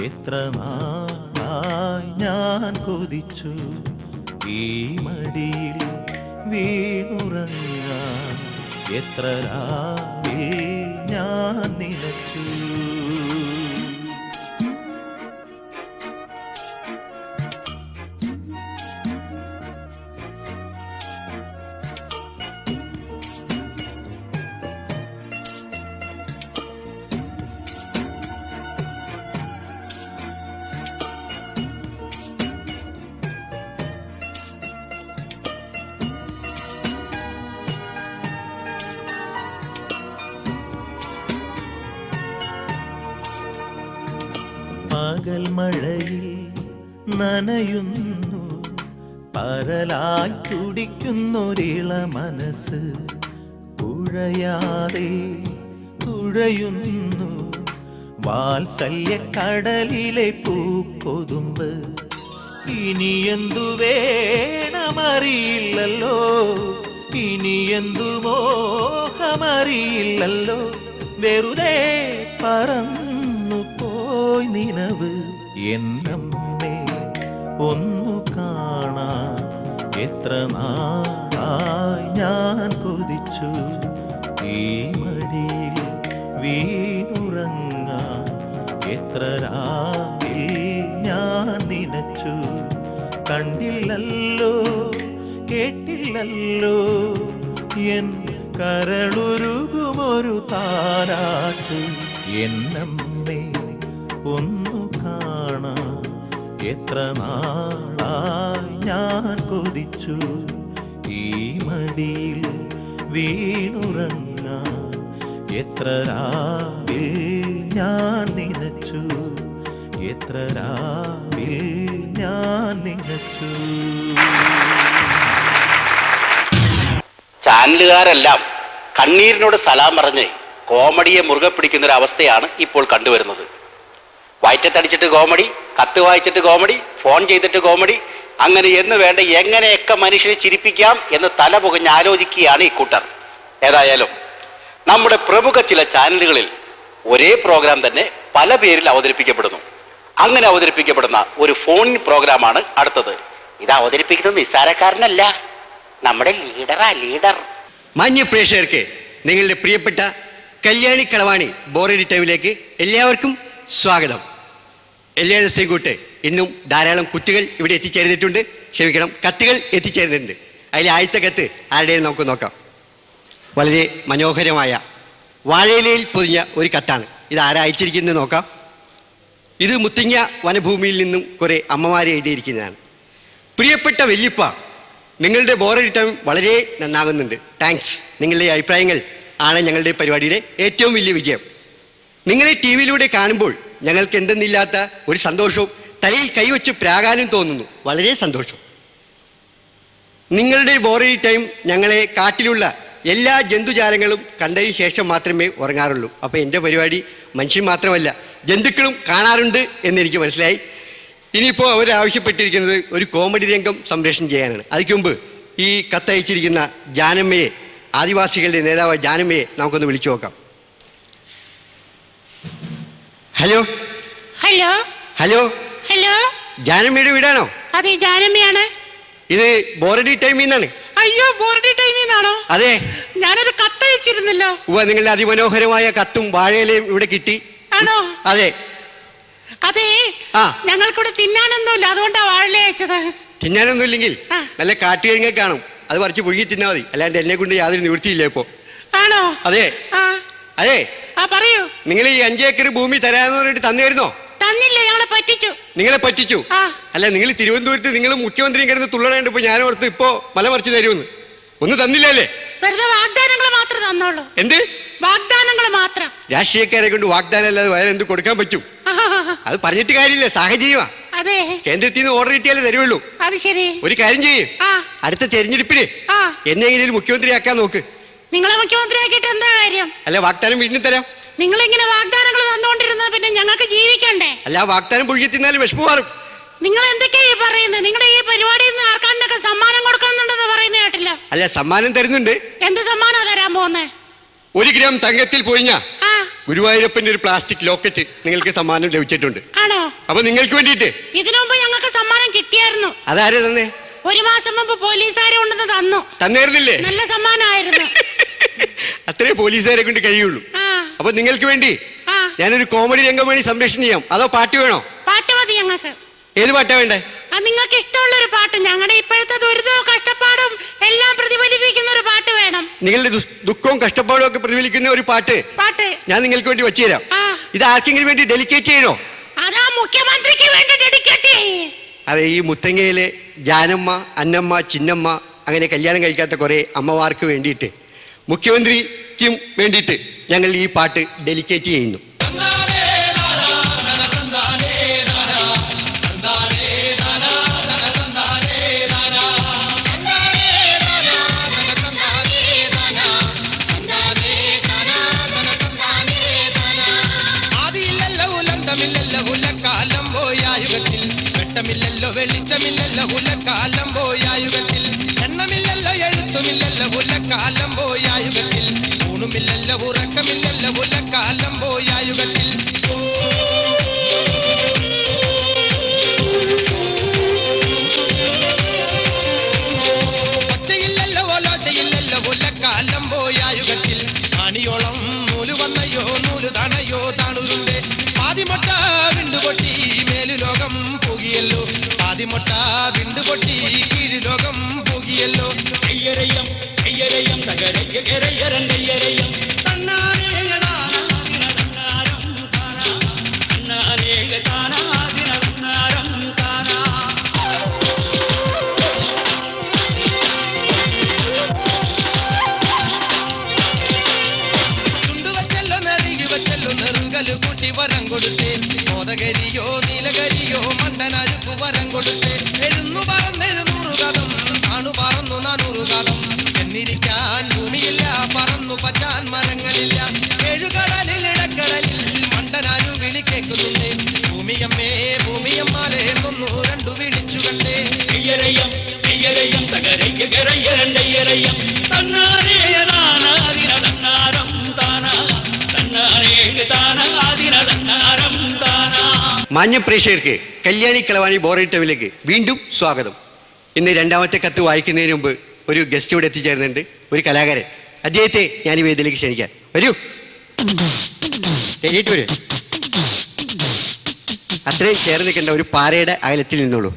എത്ര നാളായി ഞാൻ കൊതിച്ചു. ഈ മടിയിൽ വീണുറങ്ങാൻ എത്ര രാവേ ഞാൻ നനച്ചു. പകൽ മഴയിൽ നനയുന്നു, പരലായി തുടിക്കുന്നൊരിള മനസ്സ്. തുഴയാതെ തുഴയുന്നു വാത്സല്യക്കടലിലെ പൂക്കൊതുമ്പ്. ഇനി എന്തു വേണമറിയില്ലല്ലോ, ഇനി എന്തു മോഹമറിയില്ലല്ലോ. വെറുതെ പറന്നു പോയി നിനവ്. എന്നമ്മേ ഒന്നു കാണാൻ എത്ര നാളായി ഞാൻ കൊതിച്ചു. ഈ മടിയിൽ വീണുറങ്ങാൻ എത്ര രാവേ ഞാൻ നനച്ചു. കണ്ടില്ലല്ലോ കേട്ടില്ലല്ലോ എൻ കരളുരുകുമൊരു താരാട്ട്. എന്നമ്മേ നിന്നെ ഒന്നു കാണാൻ എത്ര നാളായി ഞാൻ കൊതിച്ചു ഈ മടിയിൽ വീണുറങ്ങാൻ എത്ര രാവിൽ ഞാൻ നനച്ചു എത്ര രാവിൽ ഞാൻ നനച്ചു. ചാനലുകാരെല്ലാം കണ്ണീരിനോട് സലാം പറഞ്ഞ് കോമഡിയെ മുറുകെ പിടിക്കുന്ന ഒരു അവസ്ഥയാണ് ഇപ്പോൾ കണ്ടുവരുന്നത്. വയറ്റത്തടിച്ചിട്ട് കോമഡി, കത്ത് വായിച്ചിട്ട് കോമഡി, ഫോൺ ചെയ്തിട്ട് കോമഡി, അങ്ങനെ എന്ന് വേണ്ട എങ്ങനെയൊക്കെ മനുഷ്യനെ ചിരിപ്പിക്കാം എന്ന് തല പുകഞ്ഞ് ആലോചിക്കുകയാണ് ഈ കൂട്ടർ. ഏതായാലും നമ്മുടെ പ്രമുഖ ചില ചാനലുകളിൽ ഒരേ പ്രോഗ്രാം തന്നെ പല പേരിൽ അവതരിപ്പിക്കപ്പെടുന്നു. അങ്ങനെ അവതരിപ്പിക്കപ്പെടുന്ന ഒരു ഫോൺ പ്രോഗ്രാമാണ് അടുത്തത്. ഇത് അവതരിപ്പിക്കുന്നത് നിസ്സാരക്കാരനല്ല, നമ്മുടെ ലീഡർ. മാന്യ പ്രേക്ഷകർക്ക് നിങ്ങളുടെ പ്രിയപ്പെട്ട കല്യാണി കളവാണി ബോറടി ടൈമിലേക്ക് എല്ലാവർക്കും സ്വാഗതം. എല്ലാ ദിവസവും കൂട്ട് ഇന്നും ധാരാളം കുത്തുകൾ ഇവിടെ എത്തിച്ചേർന്നിട്ടുണ്ട്. ക്ഷമിക്കണം, കത്തുകൾ എത്തിച്ചേർന്നിട്ടുണ്ട്. അതിൽ ആദ്യത്തെ കത്ത് ആരുടെയും നമുക്ക് നോക്കാം. വളരെ മനോഹരമായ വാഴയിലയിൽ പൊതിഞ്ഞ ഒരു കത്താണ്. ഇത് ആരാ അയച്ചിരിക്കുന്നത് നോക്കാം. ഇത് മുത്തിങ്ങ വനഭൂമിയിൽ നിന്നും കുറേ അമ്മമാരെ എഴുതിയിരിക്കുന്നതാണ്. പ്രിയപ്പെട്ട വല്യപ്പ, നിങ്ങളുടെ ബോറടി ടൈം വളരെ നന്നാകുന്നുണ്ട്. താങ്ക്സ്. നിങ്ങളുടെ അഭിപ്രായങ്ങൾ ആണ് ഞങ്ങളുടെ പരിപാടിയുടെ ഏറ്റവും വലിയ വിജയം. നിങ്ങളെ ടി വിയിലൂടെ കാണുമ്പോൾ ഞങ്ങൾക്ക് എന്തെന്നില്ലാത്ത ഒരു സന്തോഷവും തലയിൽ കൈവച്ച് പ്രാകാനും തോന്നുന്നു. വളരെ സന്തോഷം. നിങ്ങളുടെ ബോറടി ടൈം ഞങ്ങളെ കാട്ടിലുള്ള എല്ലാ ജന്തുജാലങ്ങളും കണ്ടതിന് ശേഷം മാത്രമേ ഉറങ്ങാറുള്ളൂ. അപ്പോൾ എൻ്റെ പരിപാടി മനുഷ്യൻ മാത്രമല്ല ജന്തുക്കളും കാണാറുണ്ട് എന്നെനിക്ക് മനസ്സിലായി. ഇനിയിപ്പോൾ അവർ ആവശ്യപ്പെട്ടിരിക്കുന്നത് ഒരു കോമഡി രംഗം സംപ്രേഷണം ചെയ്യാനാണ്. അതിക്ക് മുമ്പ് ഈ കത്തയച്ചിരിക്കുന്ന ജാനമ്മയെ, ആദിവാസികളുടെ നേതാവ് ജാനമ്മയെ നമുക്കൊന്ന് വിളിച്ചു നോക്കാം. ഹലോ ഹലോ ഹലോ ഹലോ, ജാനമ്മയുടെ വീടാണോ? അതെ, ജാനമ്മയാണ്. ഇത് ബോറടി ടൈമിൽ നിന്നാണ്. അയ്യോ, ബോറടി ടൈമിൽ നിന്നാണോ? അതെ, ഞാനൊരു കത്തയച്ചിരുന്നല്ലോ. നിങ്ങളുടെ അതിമനോഹരമായ കത്തും വാഴയിലയും ഇവിടെ കിട്ടി. ആണോ? അതെ അതെ, ഞങ്ങൾക്കിവിടെ തിന്നാനൊന്നുമില്ല, അതുകൊണ്ടാ വാഴയില അയച്ചത്. തിന്നാനൊന്നും ഇല്ലെങ്കിൽ നല്ല കാട്ടുകിഴങ്ങ കാണും, അത് പറിച്ച് പുഴുങ്ങി തിന്നാ മതി. അല്ലാണ്ട് എന്നെ കൊണ്ട് യാതൊരു നിവൃത്തിയില്ല ഇപ്പോ. ആണോ? അതെ അതെ. പറയൂ. നിങ്ങൾ ഈ 5 ഏക്കർ ഭൂമി തരാന്ന് പറഞ്ഞിട്ട് തന്നിരുന്നോ? തന്നില്ല, ഞങ്ങളെ പറ്റിച്ചു. നിങ്ങളെ പറ്റിച്ചു? അല്ല, നിങ്ങൾ തിരുവനന്തപുരത്ത് നിങ്ങൾ മുഖ്യമന്ത്രിയും കിടന്ന് തുള്ളണേണ്ട. ഇപ്പൊ ഞാൻ ഓർത്ത് ഇപ്പോ മലമറിച്ച് തരുമെന്ന്. ഒന്ന് തന്നില്ലല്ലേ? വെറുതെ വാഗ്ദാനങ്ങൾ മാത്രം തന്നോളൂ. എന്ത് വാഗ്ദാനങ്ങൾ മാത്രം? രാഷ്ട്രീയക്കാരെ കൊണ്ട് വാഗ്ദാനം അല്ലാതെ വേറെ എന്ത് കൊടുക്കാൻ പറ്റും? അത് പറഞ്ഞിട്ട് കാര്യമില്ല, സാഹചര്യമാ. അതെ, കേന്ദ്രത്തിൽ നിന്ന് ഓർഡർ കിട്ടിയാലേ തരുള്ളൂ. അത് ശരി. ഒരു കാര്യം ചെയ്യും, അടുത്ത തെരഞ്ഞെടുപ്പിന് എന്നെങ്കിലും മുഖ്യമന്ത്രിയാക്കാൻ നോക്ക്. നിങ്ങളെ മുഖ്യമന്ത്രിയാക്കിയിട്ട് എന്താ കാര്യം? അല്ല, വാഗ്ദാനം വീണ്ടും തരാം. നിങ്ങൾ ഇങ്ങനെ വാഗ്ദാനങ്ങൾ തന്നുകൊണ്ടിരുന്നത് പിന്നെ ഞങ്ങൾക്ക് ജീവിക്കണ്ടേ? അല്ല, വാഗ്ദാനം പുഴുകി തിന്നാലും വിഷമം മാറും. നിങ്ങൾ എന്തൊക്കെയാ പറയുന്നത്? നിങ്ങളുടെ ഈ പരിപാടിയിൽ നിന്ന് ആർക്കാണ്ടൊക്കെ സമ്മാനം കൊടുക്കണമെന്നുണ്ടെന്ന് പറയുന്ന കേട്ടില്ല. അല്ല, സമ്മാനം തരുന്നുണ്ട്. എന്ത് സമ്മാനാ തരാൻ പോകുന്നേ? 1 ഗ്രാം തങ്കത്തിൽ പൊഴിഞ്ഞ ഗുരുവായൂരപ്പന്റെ ഒരു പ്ലാസ്റ്റിക് ലോക്കറ്റ് നിങ്ങൾക്ക് സമ്മാനം ലഭിച്ചിട്ടുണ്ട്. ആണോ? അപ്പൊ നിങ്ങൾക്ക് വേണ്ടിട്ട് ഇതിനു മുമ്പ് ഞങ്ങൾക്ക് സമ്മാനം കിട്ടിയായിരുന്നു. അതാരെ തന്നെ? 1 മാസം മുമ്പ് പോലീസുകാരെ കൊണ്ടുവന്ന് തന്നു. തന്നേർന്നില്ലേ? നല്ല സമ്മാനമായിരുന്നു. അത്രേ പോലീസുകാരെ കൊണ്ട് കഴിയുള്ളൂ. അപ്പൊ നിങ്ങൾക്ക് വേണ്ടി ഞാനൊരു കോമഡി രംഗം വേണ്ടി സംരക്ഷണം ചെയ്യാം. അതോ പാട്ട് വേണോ? പാട്ട് മതി ഞങ്ങൾക്ക്. ഏത് പാട്ടാ വേണ്ടേ? നിങ്ങൾക്ക് ഇഷ്ടമുള്ള ഒരു പാട്ട്. ഞങ്ങളുടെ ഇപ്പോഴത്തെ ദുരിതവും കഷ്ടപ്പാടും എല്ലാം പ്രതിഫലിപ്പിക്കുന്ന ഒരു പാട്ട് വേണം. നിങ്ങളുടെ ദുഃഖവും കഷ്ടപ്പാടും ഒക്കെ പ്രതിഫലിക്കുന്ന ഒരു പാട്ട് ഞാൻ നിങ്ങൾക്ക് വേണ്ടി വെച്ചുതരാം. ഇത് ആർക്കെങ്കിലും വേണ്ടി ഡെലിക്കേറ്റ് ചെയ്യണോ? അതാ മുഖ്യമന്ത്രിക്ക് വേണ്ടി ഡെഡിക്കേറ്റ് ചെയ്യേ. അതെ, ഈ മുത്തങ്ങയിലെ ജാനമ്മ, അന്നമ്മ, ചിന്നമ്മ അങ്ങനെ കല്യാണം കഴിക്കാത്ത കുറെ അമ്മമാർക്ക് വേണ്ടിയിട്ട്, മുഖ്യമന്ത്രിക്കും വേണ്ടിയിട്ട് ഞങ്ങൾ ഈ പാട്ട് ഡെലിക്കേറ്റ് ചെയ്യുന്നു. വെളിച്ചമില്ലല്ലോ ഉലക്കാലം പോയായുഗത്തിൽ, എണ്ണമില്ലല്ലോ എഴുത്തുമില്ലല്ലോ ഉലക്കാലം പോയായുഗത്തിൽ, ഊണുമില്ലല്ലോ ഉറക്കമില്ലല്ലോ ഉലക്കാലം പോയായുഗത്തിൽ. ഒച്ചയില്ലല്ലോ ഓലോശയില്ലല്ലോ ഉലക്കാലം പോയായുഗത്തിൽ, മണിയോളം നൂല് വന്നയോ നൂല് തണയോ താണുരുണ്ട്, പാതിമൊട്ട വിണ്ടുപൊട്ടി മേലു ലോകം പോകിയല്ലോ, പാതിമൊട്ട വിണ്ടുപൊട്ടി കീഴ് ലോകം പോകിയല്ലോ. മാന്യ പ്രേക്ഷകർക്ക് കല്യാണി കളവാണി ബോറഡി ടൈമിലേക്ക് വീണ്ടും സ്വാഗതം. ഇന്ന് രണ്ടാമത്തെ കത്ത് വായിക്കുന്നതിന് മുമ്പ് ഒരു ഗസ്റ്റ് ഇവിടെ എത്തിച്ചേരുന്നുണ്ട്, ഒരു കലാകാരൻ. അദ്ദേഹത്തെ ഞാൻ ഈ വേദിയിലേക്ക് ക്ഷണിക്കാം. വരൂ, ശരിയായിട്ട് വരൂ. അത്രയും ചേർന്ന് നിൽക്കേണ്ട ഒരു പാറയുടെ അകലത്തിൽ നിന്നോളൂ.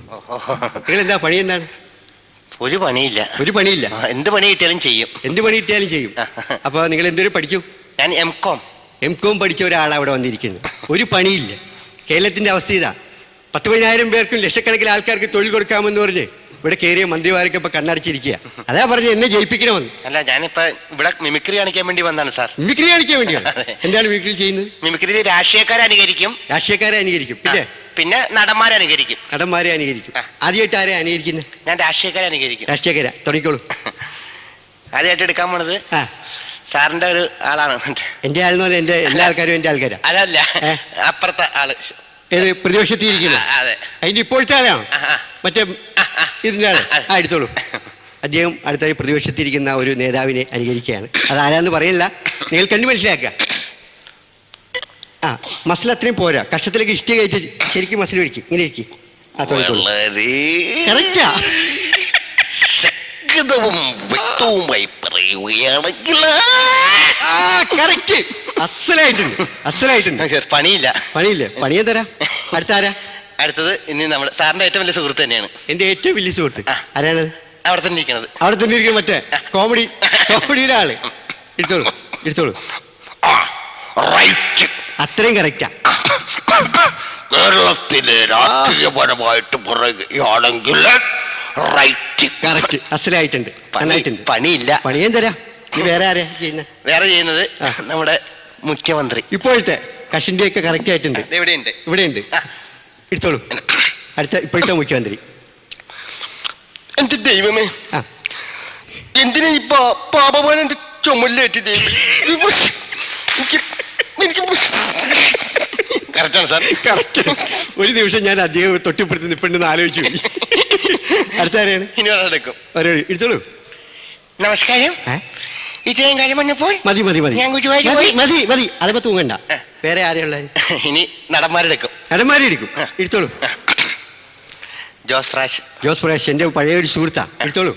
നിങ്ങൾ എന്താ പണി? എന്താണ്? ഒരു പണിയില്ല. ഒരു പണിയില്ല? എന്ത് പണി കിട്ടിയാലും ചെയ്യും. എന്ത് പണി കിട്ടിയാലും ചെയ്യും. അപ്പൊ നിങ്ങൾ എന്തൊരു പഠിക്കൂ? ഞാൻ എം.കോം പഠിച്ച ഒരാളാണ് അവിടെ വന്നിരിക്കുന്നു. ഒരു പണിയില്ല. കേരളത്തിന്റെ അവസ്ഥ ഇതാ. 10,000 പേർക്കും ലക്ഷക്കണക്കിന് ആൾക്കാർക്ക് തൊഴിൽ കൊടുക്കാമെന്ന് പറഞ്ഞ് ഇവിടെ കയറിയ മന്ത്രിമാരൊക്കെ ഇപ്പൊ കണ്ണടച്ചിരിക്കുക. അതാ പറഞ്ഞ് എന്നെ ജയിപ്പിക്കണമെന്ന്. അല്ല, ഞാനിപ്പോ ഇവിടെ മിമിക്രി കാണിക്കാൻ വേണ്ടി വന്നാണ് സാർ. മിമിക്രി കാണിക്കാൻ വേണ്ടിയാണ്? എന്താണ് മിമിക്രി ചെയ്യുന്നത്? മിമിക്രി രാഷ്ട്രീയക്കാരെ അനുകരിക്കും. രാഷ്ട്രീയക്കാരെ അനുകരിക്കും. പിന്നെ നടന്മാരെ അനുകരിക്കും. നടന്മാരെ അനുകരിക്കും. ആദ്യമായിട്ട് ആരെ അനുകരിക്കുന്നത്? ഞാൻ രാഷ്ട്രീയക്കാരെ അനുകരിക്കും. രാഷ്ട്രീയക്കാരെ തുടങ്ങിക്കോളൂ. ആദ്യമായിട്ട് എടുക്കാൻ പോണത് സാറിന്റെ ഒരു ആളാണ്. എന്റെ ആളെന്ന് പറഞ്ഞാൽ എന്റെ എല്ലാ ആൾക്കാരും എന്റെ ആൾക്കാരാ? അതല്ല, അപ്പുറത്തെ ആള്. ഏത്? പ്രതിപക്ഷത്തിരിക്കുന്നത്? അതെ. അതിന്റെ ഇപ്പോഴത്തെ ആളാണോ? മറ്റേ ഇതിന്റെ ആള്? എടുത്തോളൂ. അദ്ദേഹം അടുത്ത പ്രതിപക്ഷത്തിരിക്കുന്ന ഒരു നേതാവിനെ അനുകരിക്കുകയാണ്. അതാരാന്ന് പറയില്ല, നിങ്ങൾ കണ്ടു മനസ്സിലാക്കുക. മസിൽ അത്രയും പോരാ, കഷ്ടത്തിലേക്ക് ഇഷ്ടി കഴിച്ച് ശരിക്കും മസിൽ ഒഴിക്കും. ഇങ്ങനെ ഇരിക്കും. കറക്റ്റാ. വ്യക്തവുമായി പറയുകയാണെങ്കിൽ അസലായിട്ടുണ്ട്. പണിയില്ല. പണിയെ തരാം. അടുത്താരാ? അടുത്തത് ഇനി നമ്മുടെ സാറിന്റെ ഏറ്റവും വലിയ സുഹൃത്ത് തന്നെയാണ്. എന്റെ ഏറ്റവും വലിയ സുഹൃത്ത് ആരാണ്? അവിടെ തന്നെ ഇരിക്കുന്നത്. അവിടെ തന്നെ ഇരിക്കുന്നത് മറ്റേ കോമഡിയുടെ ആള്. എടുത്തോളൂ. അത്രയും കറക്റ്റാ. കേരളത്തിലെ രാഷ്ട്രീയപരമായിട്ട് പറയുകയാണെങ്കിൽ കറക്റ്റ്. അസലായിട്ടുണ്ട്. പണിയില്ല. പണിയും തരാം. വേറെ ആരാ ചെയ്യുന്നത്? വേറെ ചെയ്യുന്നത് നമ്മുടെ മുഖ്യമന്ത്രി. ഇപ്പോഴത്തെ കഷിന്റെയൊക്കെ കറക്റ്റ് ആയിട്ടുണ്ട്. ഇവിടെയുണ്ട്. എടുത്തോളൂ. അടുത്ത ഇപ്പോഴത്തെ മുഖ്യമന്ത്രി. എന്റെ ദൈവമേ, എന്തിനാ ഈ പാപമാൻ എന്റെ ചുമലിലേറ്റ്? കറക്റ്റാണ് സാർ. കറക്റ്റ്. ഒരു നിമിഷം ഞാൻ അദ്ദേഹം തൊട്ടിപ്പുറത്ത് നിൽപ്പുണ്ടെന്ന് ആലോചിച്ചു. അടുത്ത ആരെയാണ്? ഇനി എടുക്കും. എടുത്തോളൂ. നമസ്കാരം. ഇത്രയും കാര്യം വന്നപ്പോൾ മതി. അതിപ്പോ തൂങ്ങണ്ട. വേറെ ആരെയുള്ള? ഇനി നടന്മാരെടുക്കും. എടുത്തോളൂ. ജോസ് പ്രാശ് എന്റെ പഴയ ഒരു സുഹൃത്താ. എടുത്തോളൂ.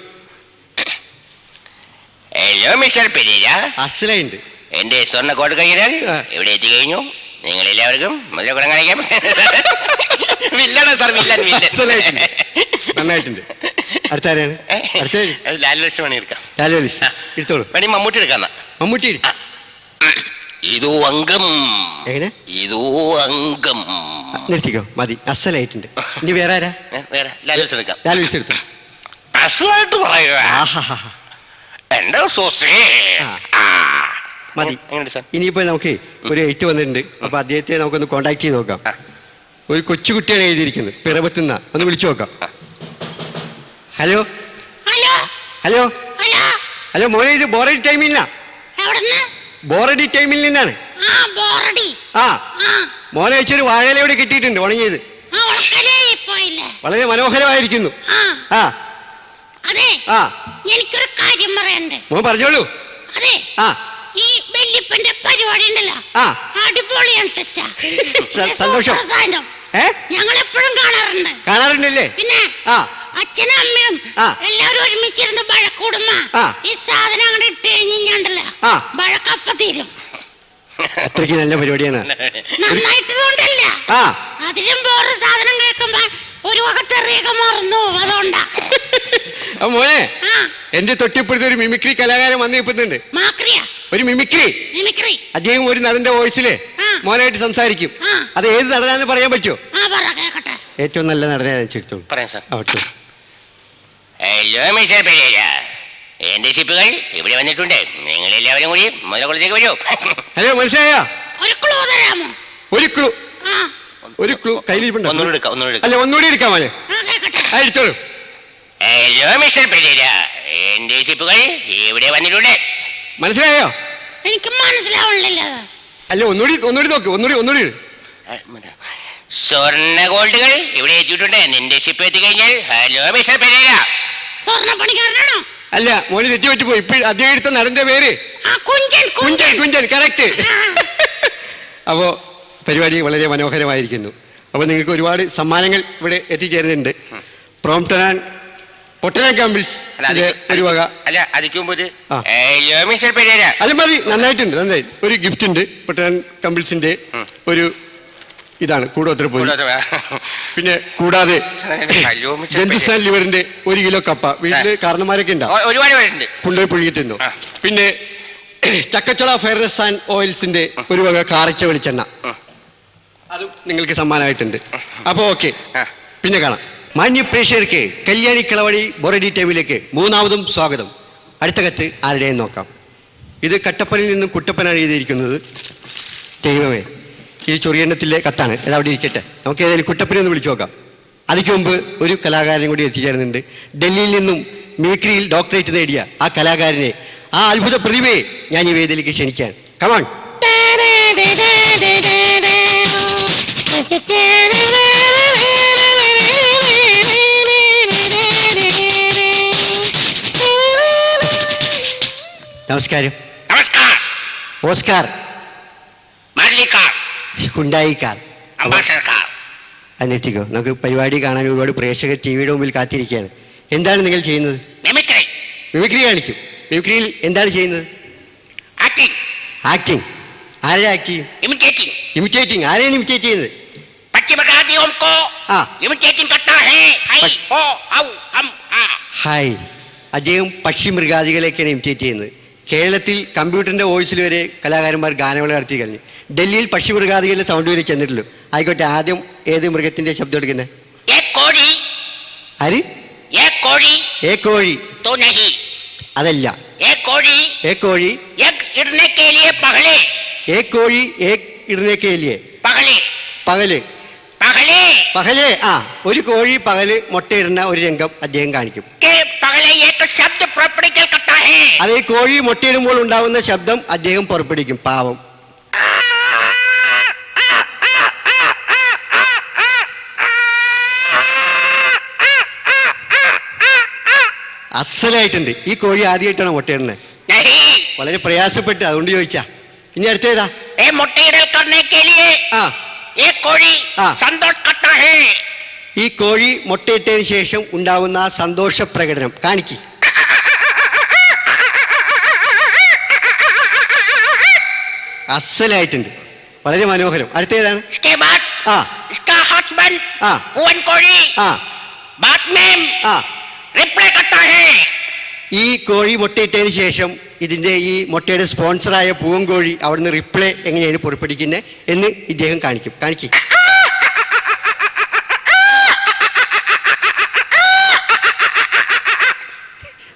Hello mister Pereira. അസലുണ്ട്. എന്റെ സ്വർണ്ണ കോട്ട് കഴിഞ്ഞാൽ ഇവിടെ എത്തിക്കഴിഞ്ഞു. നിങ്ങൾ എല്ലാവർക്കും മുതലക്കുളം കാണിക്കാം. വില്ലാണ് സാർ, വില്ലൻ. നന്നായിട്ടുണ്ട്. അടുത്ത ആരെയാണ്? ലാലലിസ്റ്റ് പണി എടുക്കാം. എടുത്തോളൂ. പണി മമ്മൂട്ടി എടുക്കാം. മമ്മൂട്ടി എടുക്കാം. ഇതോ അംഗം. എങ്ങനെ? ഇതോ അംഗം. നിർത്തിക്കോ. മതി. അസലായിട്ടുണ്ട്. ഇനി വേറെ ആരാ? വേറെ ലാലലിസ്റ്റ് എടുക്കാം. ലാലലിസ്റ്റ് എടുത്തു. അസലായിട്ട് പറയുക. എന്റെ മതി. ഇനിയിപ്പോ നമുക്ക് ഒരു എഴുത്ത് വന്നിട്ടുണ്ട്. അപ്പൊ അദ്ദേഹത്തെ നമുക്കൊന്ന് കോണ്ടാക്ട് ചെയ്ത് നോക്കാം. ഒരു കൊച്ചുകുട്ടിയാണ് എഴുതിയിരിക്കുന്നത്, പിറവത്തുന്ന. ഒന്ന് വിളിച്ചു നോക്കാം. ഹലോ. മോനെ, ഇത് ബോറഡി ടൈമിൽ നിന്നാണ്. മോനെ വെച്ചൊരു വാഴയില ഇവിടെ കിട്ടിയിട്ടുണ്ട്, ഉണങ്ങിയത്. വളരെ മനോഹരമായിരിക്കുന്നു. എനിക്കൊരു കാര്യം പറയണ്ടേ? മോൻ പറഞ്ഞോളൂ. അതെ, ഈ വല്യപ്പന്റെ പരിപാടി ഉണ്ടല്ലോ, അടിപൊളിയാണ്. സന്തോഷം. ഞങ്ങൾ എപ്പോഴും കാണാറുണ്ടല്ലേ? പിന്നെ അച്ഛനും അമ്മയും എല്ലാവരും ഒരുമിച്ചിരുന്ന് വഴക്കൂടുമ്പ ഈ സാധനം അങ്ങനെ ഇട്ട് കഴിഞ്ഞിട്ടുണ്ടല്ലോ, വഴക്കപ്പ തീരും. അത്രയ്ക്ക് നല്ല പരിപാടിയാണ്. നന്നായിട്ടതുകൊണ്ടല്ല, അതിലും വേറെ സാധനം കേൾക്കുമ്പോ ഒരു വകത്തെറിയൊക്കെ മറന്നു. അതുകൊണ്ടാ. മോനെ, എന്റെ തൊട്ടിപ്പുറത്ത് ഒരു മിമിക്രി കലാകാരൻ വന്നു നിൽക്കുന്നുണ്ട്. ഒരു മിമിക്രി. അദ്ദേഹം ഒരു നടന്റെ വോയിസില് മോനായിട്ട് സംസാരിക്കും. അത് ഏത് നടനാന്ന് പറയാൻ പറ്റുമോ? ഏറ്റവും നല്ല നടനെ ചോദിച്ചോളൂ. ഹലോ മിസ്റ്റർ പെരേര, എന്റെ ഷിപ്പുകൾ ഇവിടെ വന്നിട്ടുണ്ട്. നിങ്ങൾ എല്ലാവരും കൂടി മുതലക്കുളത്തേക്ക് വരൂ. ഹലോ, മനസ്സിലായോ? ഒരു ക്ലൂ കയ്യിലിരിപ്പുണ്ട്. ഒന്നുകൂടി എടുക്കാം മോനെ. എടുത്തോളൂ. ഹലോ മിസ്റ്റർ പെരേര, എന്റെ ഷിപ്പുകൾ ഇവിടെ വന്നിട്ടുണ്ട്. മനസ്സിലായോ? എനിക്ക് മനസ്സിലാവണില്ല. അല്ല, ഒന്നുകൂടി നോക്ക്. ഒന്നുകൂടി. സ്വർണ്ണ ഗോൾഡുകൾ ഇവിടെ എത്തിയിട്ടുണ്ട്. നിന്റെ ഷിപ്പ് എത്തിക്കഴിഞ്ഞാൽ ഹലോ മിസ്റ്റർ പെരേര. സ്വർണ്ണ പണിക്കാരനാണോ? അല്ല, മോന് തെറ്റുപറ്റി പോയി. ഇപ്പോൾ അദ്ദേഹം എടുത്ത നടന്റെ പേര് കുഞ്ചൻ. കറക്റ്റ്. അപ്പോ പരിപാടി വളരെ മനോഹരമായിരിക്കുന്നു. അപ്പോൾ നിങ്ങൾക്ക് ഒരുപാട് സമ്മാനങ്ങൾ ഇവിടെ എത്തിച്ചേരുന്നുണ്ട്. പ്രോംപ്റ്റൻ ആൻഡ് പൊട്ടൻ കമ്പിൾസ് ഒരു വക. അല്ല അതിക്ക് മുമ്പ് ആ. മിസ്റ്റർ പെരേര അല്ല മതി, നന്നായിട്ടുണ്ട്. ഒരു ഗിഫ്റ്റ് ഉണ്ട് പൊട്ടൻ കമ്പിൾസിന്റെ ഒരു ഇതാണ് കൂടോത്ര പോയി. പിന്നെ കൂടാതെ ജന്തുസ്ഥാൻ ലിവറിന്റെ 1 കിലോ കപ്പ വീട്ടില് കാരണന്മാരൊക്കെ ഉണ്ടാവും, ഒരുപാട് പേരുണ്ട്, കൊണ്ടുപോയി പുഴുകി തിന്നു. പിന്നെ ചക്കച്ചള ഫെയർനെസ് ആൻഡ് ഓയിൽസിന്റെ ഒരു വക കാറിച്ച വെളിച്ചെണ്ണ അതും നിങ്ങൾക്ക് സമ്മാനമായിട്ടുണ്ട്. അപ്പോൾ ഓക്കെ, പിന്നെ കാണാം. മാന്യ പ്രേക്ഷകർക്ക് കല്യാണി കളവണി ബോറഡി ടൈമിലേക്ക് മൂന്നാമതും സ്വാഗതം. അടുത്ത കത്ത് ആരുടെയും നോക്കാം. ഇത് കട്ടപ്പനയിൽ നിന്നും കുട്ടപ്പനാണ് എഴുതിയിരിക്കുന്നത്. ദൈവമേ, ഈ ചൊറിയെണ്ണത്തിലെ കത്താണ്. അത് അവിടെ ഇരിക്കട്ടെ. നമുക്ക് ഏതായാലും കുട്ടപ്പനെ ഒന്ന് വിളിച്ചു നോക്കാം. അതിക്ക് മുമ്പ് ഒരു കലാകാരൻ കൂടി എത്തിച്ചേരുന്നുണ്ട്. ഡൽഹിയിൽ നിന്നും മിമിക്രിയിൽ ഡോക്ടറേറ്റ് നേടിയ ആ കലാകാരനെ, ആ അത്ഭുത പ്രതിഭയെ ഞാൻ ഈ വേദിയിലേക്ക് ക്ഷണിക്കാൻ. കമോൺ. നമസ്കാരം. നമസ്കാരം. ഓസ്കാർ, മാലിക്കാർ, ഹുണ്ടായി കാർ, അംബാസഡർ കാർ. അന്വേഷിക്കോ. നമുക്ക് പരിപാടി കാണാൻ ഒരുപാട് പ്രേക്ഷകർ ടി വിയുടെ മുമ്പിൽ കാത്തിരിക്കുകയാണ്. എന്താണ് നിങ്ങൾ ചെയ്യുന്നത്? മിമിക്രി. മിമിക്രി കാണിക്കും. മിമിക്രിയിൽ എന്താണ് ചെയ്യുന്നത്? ആക്ടിംഗ്. ആക്ടിങ്. ആരെ ആക്ട് ചെയ്യും? ഇമിറ്റേറ്റിംഗ്. ഇമിറ്റേറ്റിംഗ്. ആരെയാണ് ഇമിറ്റേറ്റ് ചെയ്യുന്നത്? पश्चिमघातियों को इमिटेटिंग करता है. हाय हो हाउ हम ഹായ്. അദ്ദേഹം പക്ഷിമൃഗാദികളെയൊക്കെയാണ് ഇമിറ്റേറ്റ് ചെയ്യുന്നത്. കേരളത്തിൽ കമ്പ്യൂട്ടറിന്റെ വോയിസിൽ വരെ കലാകാരന്മാർ ഗാനങ്ങൾ നടത്തി കഴിഞ്ഞു. ഡൽഹിയിൽ പക്ഷിമൃഗാദികളുടെ സൗണ്ട് വരെ ചെന്നിട്ടുള്ളൂ. ആയിക്കോട്ടെ, ആദ്യം ഏത് മൃഗത്തിന്റെ ശബ്ദം എടുക്കുന്നത്? ആര്? ഏ കോഴി. അതല്ല. ഏ കോഴി ഏ കോഴി ഇടുന്നേ കേലിയെ പകല് പകല്. ആ, ഒരു കോഴി പകല് മുട്ടയിടുന്ന ഒരു രംഗം അദ്ദേഹം കാണിക്കും. അത് ഈ കോഴി മുട്ടയിടുമ്പോൾ ഉണ്ടാവുന്ന ശബ്ദം അദ്ദേഹം പുറപ്പെടുവിക്കും. പാവം. അസലായിട്ടുണ്ട്. ഈ കോഴി ആദ്യമായിട്ടാണ് മുട്ടയിടുന്നത്. വളരെ പ്രയാസപ്പെട്ട്, അതുകൊണ്ട് ചോദിച്ചാ. ഇനി അടുത്തേതാ? ഈ കോഴി മുട്ടയിട്ടതിന് ശേഷം ഉണ്ടാവുന്ന ആ സന്തോഷ പ്രകടനം കാണിക്കും. അസലായിട്ടുണ്ട്. വളരെ മനോഹരം. അടുത്തേതാണ്? ഈ കോഴി മുട്ടയിട്ടതിന് ശേഷം ഇതിന്റെ ഈ മുട്ടയുടെ സ്പോൺസറായ പൂവൻകോഴി അവിടുന്ന് റിപ്ലൈ എങ്ങനെയാണ് പുറപ്പെടുവിക്കുന്നത് എന്ന് ഇദ്ദേഹം കാണിക്കും.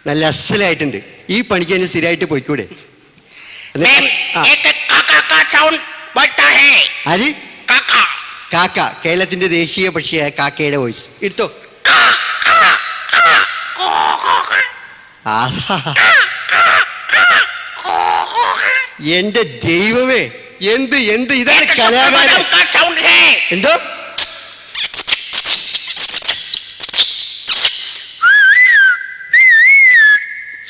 നല്ല അസലായിട്ടുണ്ട്. ഈ പണിക്ക് തന്നെ സ്ഥിരമായിട്ട് പോയിക്കൂടെ? ആര്? കാക്ക. കേരളത്തിന്റെ ദേശീയ പക്ഷിയായ കാക്കയുടെ വോയിസ് എടുത്തോ. എന്റെ ദൈവമേ, എന്ത് ഇതാണ് കലാകാരൻ. എന്തോ?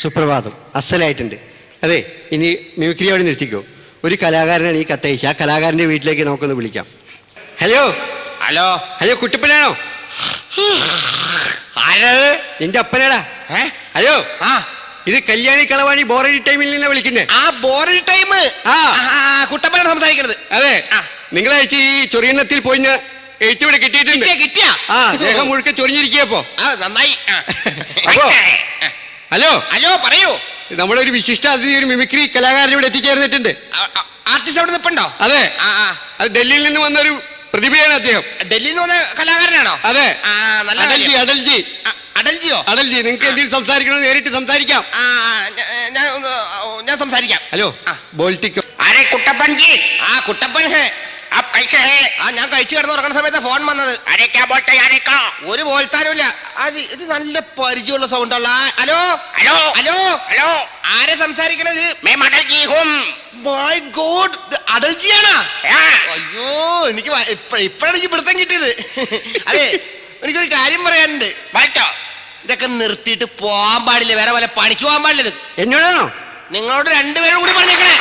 സുപ്രഭാതം. അസലായിട്ടുണ്ട്. അതെ, ഇനി മിമിക്രി അവിടെ നിർത്തിക്കോ. ഒരു കലാകാരനാണ് ഈ കത്തയച്ച. ആ കലാകാരന്റെ വീട്ടിലേക്ക് നമുക്കൊന്ന് വിളിക്കാം. ഹലോ കുട്ടപ്പനാണോ? ആരാത്? നിന്റെ അപ്പനാടാ. ഹലോ, ഇത് കല്യാണി കളവാണി ബോറഡി ടൈമിൽ നിന്നാ വിളിക്കുന്നേ. ആ ബോറഡി ടൈം. കുട്ടപ്പനാണ് സംസാരിക്കുന്നത്. അതെ, നിങ്ങളയച്ച ഈ ചൊറിയണ്ണത്തിൽ പോയി എഴുത്ത് ഇവിടെ കിട്ടിയിട്ടുണ്ട്. കിട്ടിയാ? ദേഹം മുഴുക്കെ ചൊറിഞ്ഞിരിക്കപ്പോ. നന്നായി. ഹലോ പറയൂ. നമ്മുടെ ഒരു വിശിഷ്ട അതിഥി, ഒരു മിമിക്രി കലാകാരൻ ഇവിടെ എത്തിച്ചേർന്നിട്ടുണ്ട്. ആർട്ടിസ്റ്റ് അവിടെ നിൽപ്പുണ്ടോ? അതെ, അത് ഡൽഹിയിൽ നിന്ന് വന്ന ഒരു പ്രതിഭയാണ് അദ്ദേഹം. ഡൽഹിയിൽ നിന്ന് വന്ന കലാകാരനാണോ? അതെ. അടൽജിയോ? അടൽജി, നിങ്ങൾക്ക് എന്തെങ്കിലും സംസാരിക്കണോ? നേരിട്ട് സംസാരിക്കാം. ഞാൻ സംസാരിക്കാം. ഹലോ, ബോൾട്ടിക്കോ. കുട്ടപ്പൻ ജി. കുട്ടപ്പൻ ഹേ. ഞാൻ കഴിച്ചു കിടന്ന് ഉറങ്ങുന്ന സമയത്ത് ഫോൺ വന്നത്. ഒരു ബോൾത്താനുമില്ല. ഇത് നല്ല പരിചയമുള്ള സൗണ്ട് ഉള്ള. ഹലോ, ആരെ സംസാരിക്കണത്? അടൽജിയാണോ? അയ്യോ, എനിക്ക് ഇപ്പഴാണ് എനിക്ക് പിടുത്തം കിട്ടിയത്. അതെ, എനിക്കൊരു കാര്യം പറയാനുണ്ട്. ഇതൊക്കെ നിർത്തിയിട്ട് പോവാൻ പാടില്ല. വേറെ വല്ല പണിക്ക് പോകാൻ പാടില്ല. എന്നോടാണോ? നിങ്ങളോട് രണ്ടുപേരും കൂടി പറഞ്ഞേക്കണേ.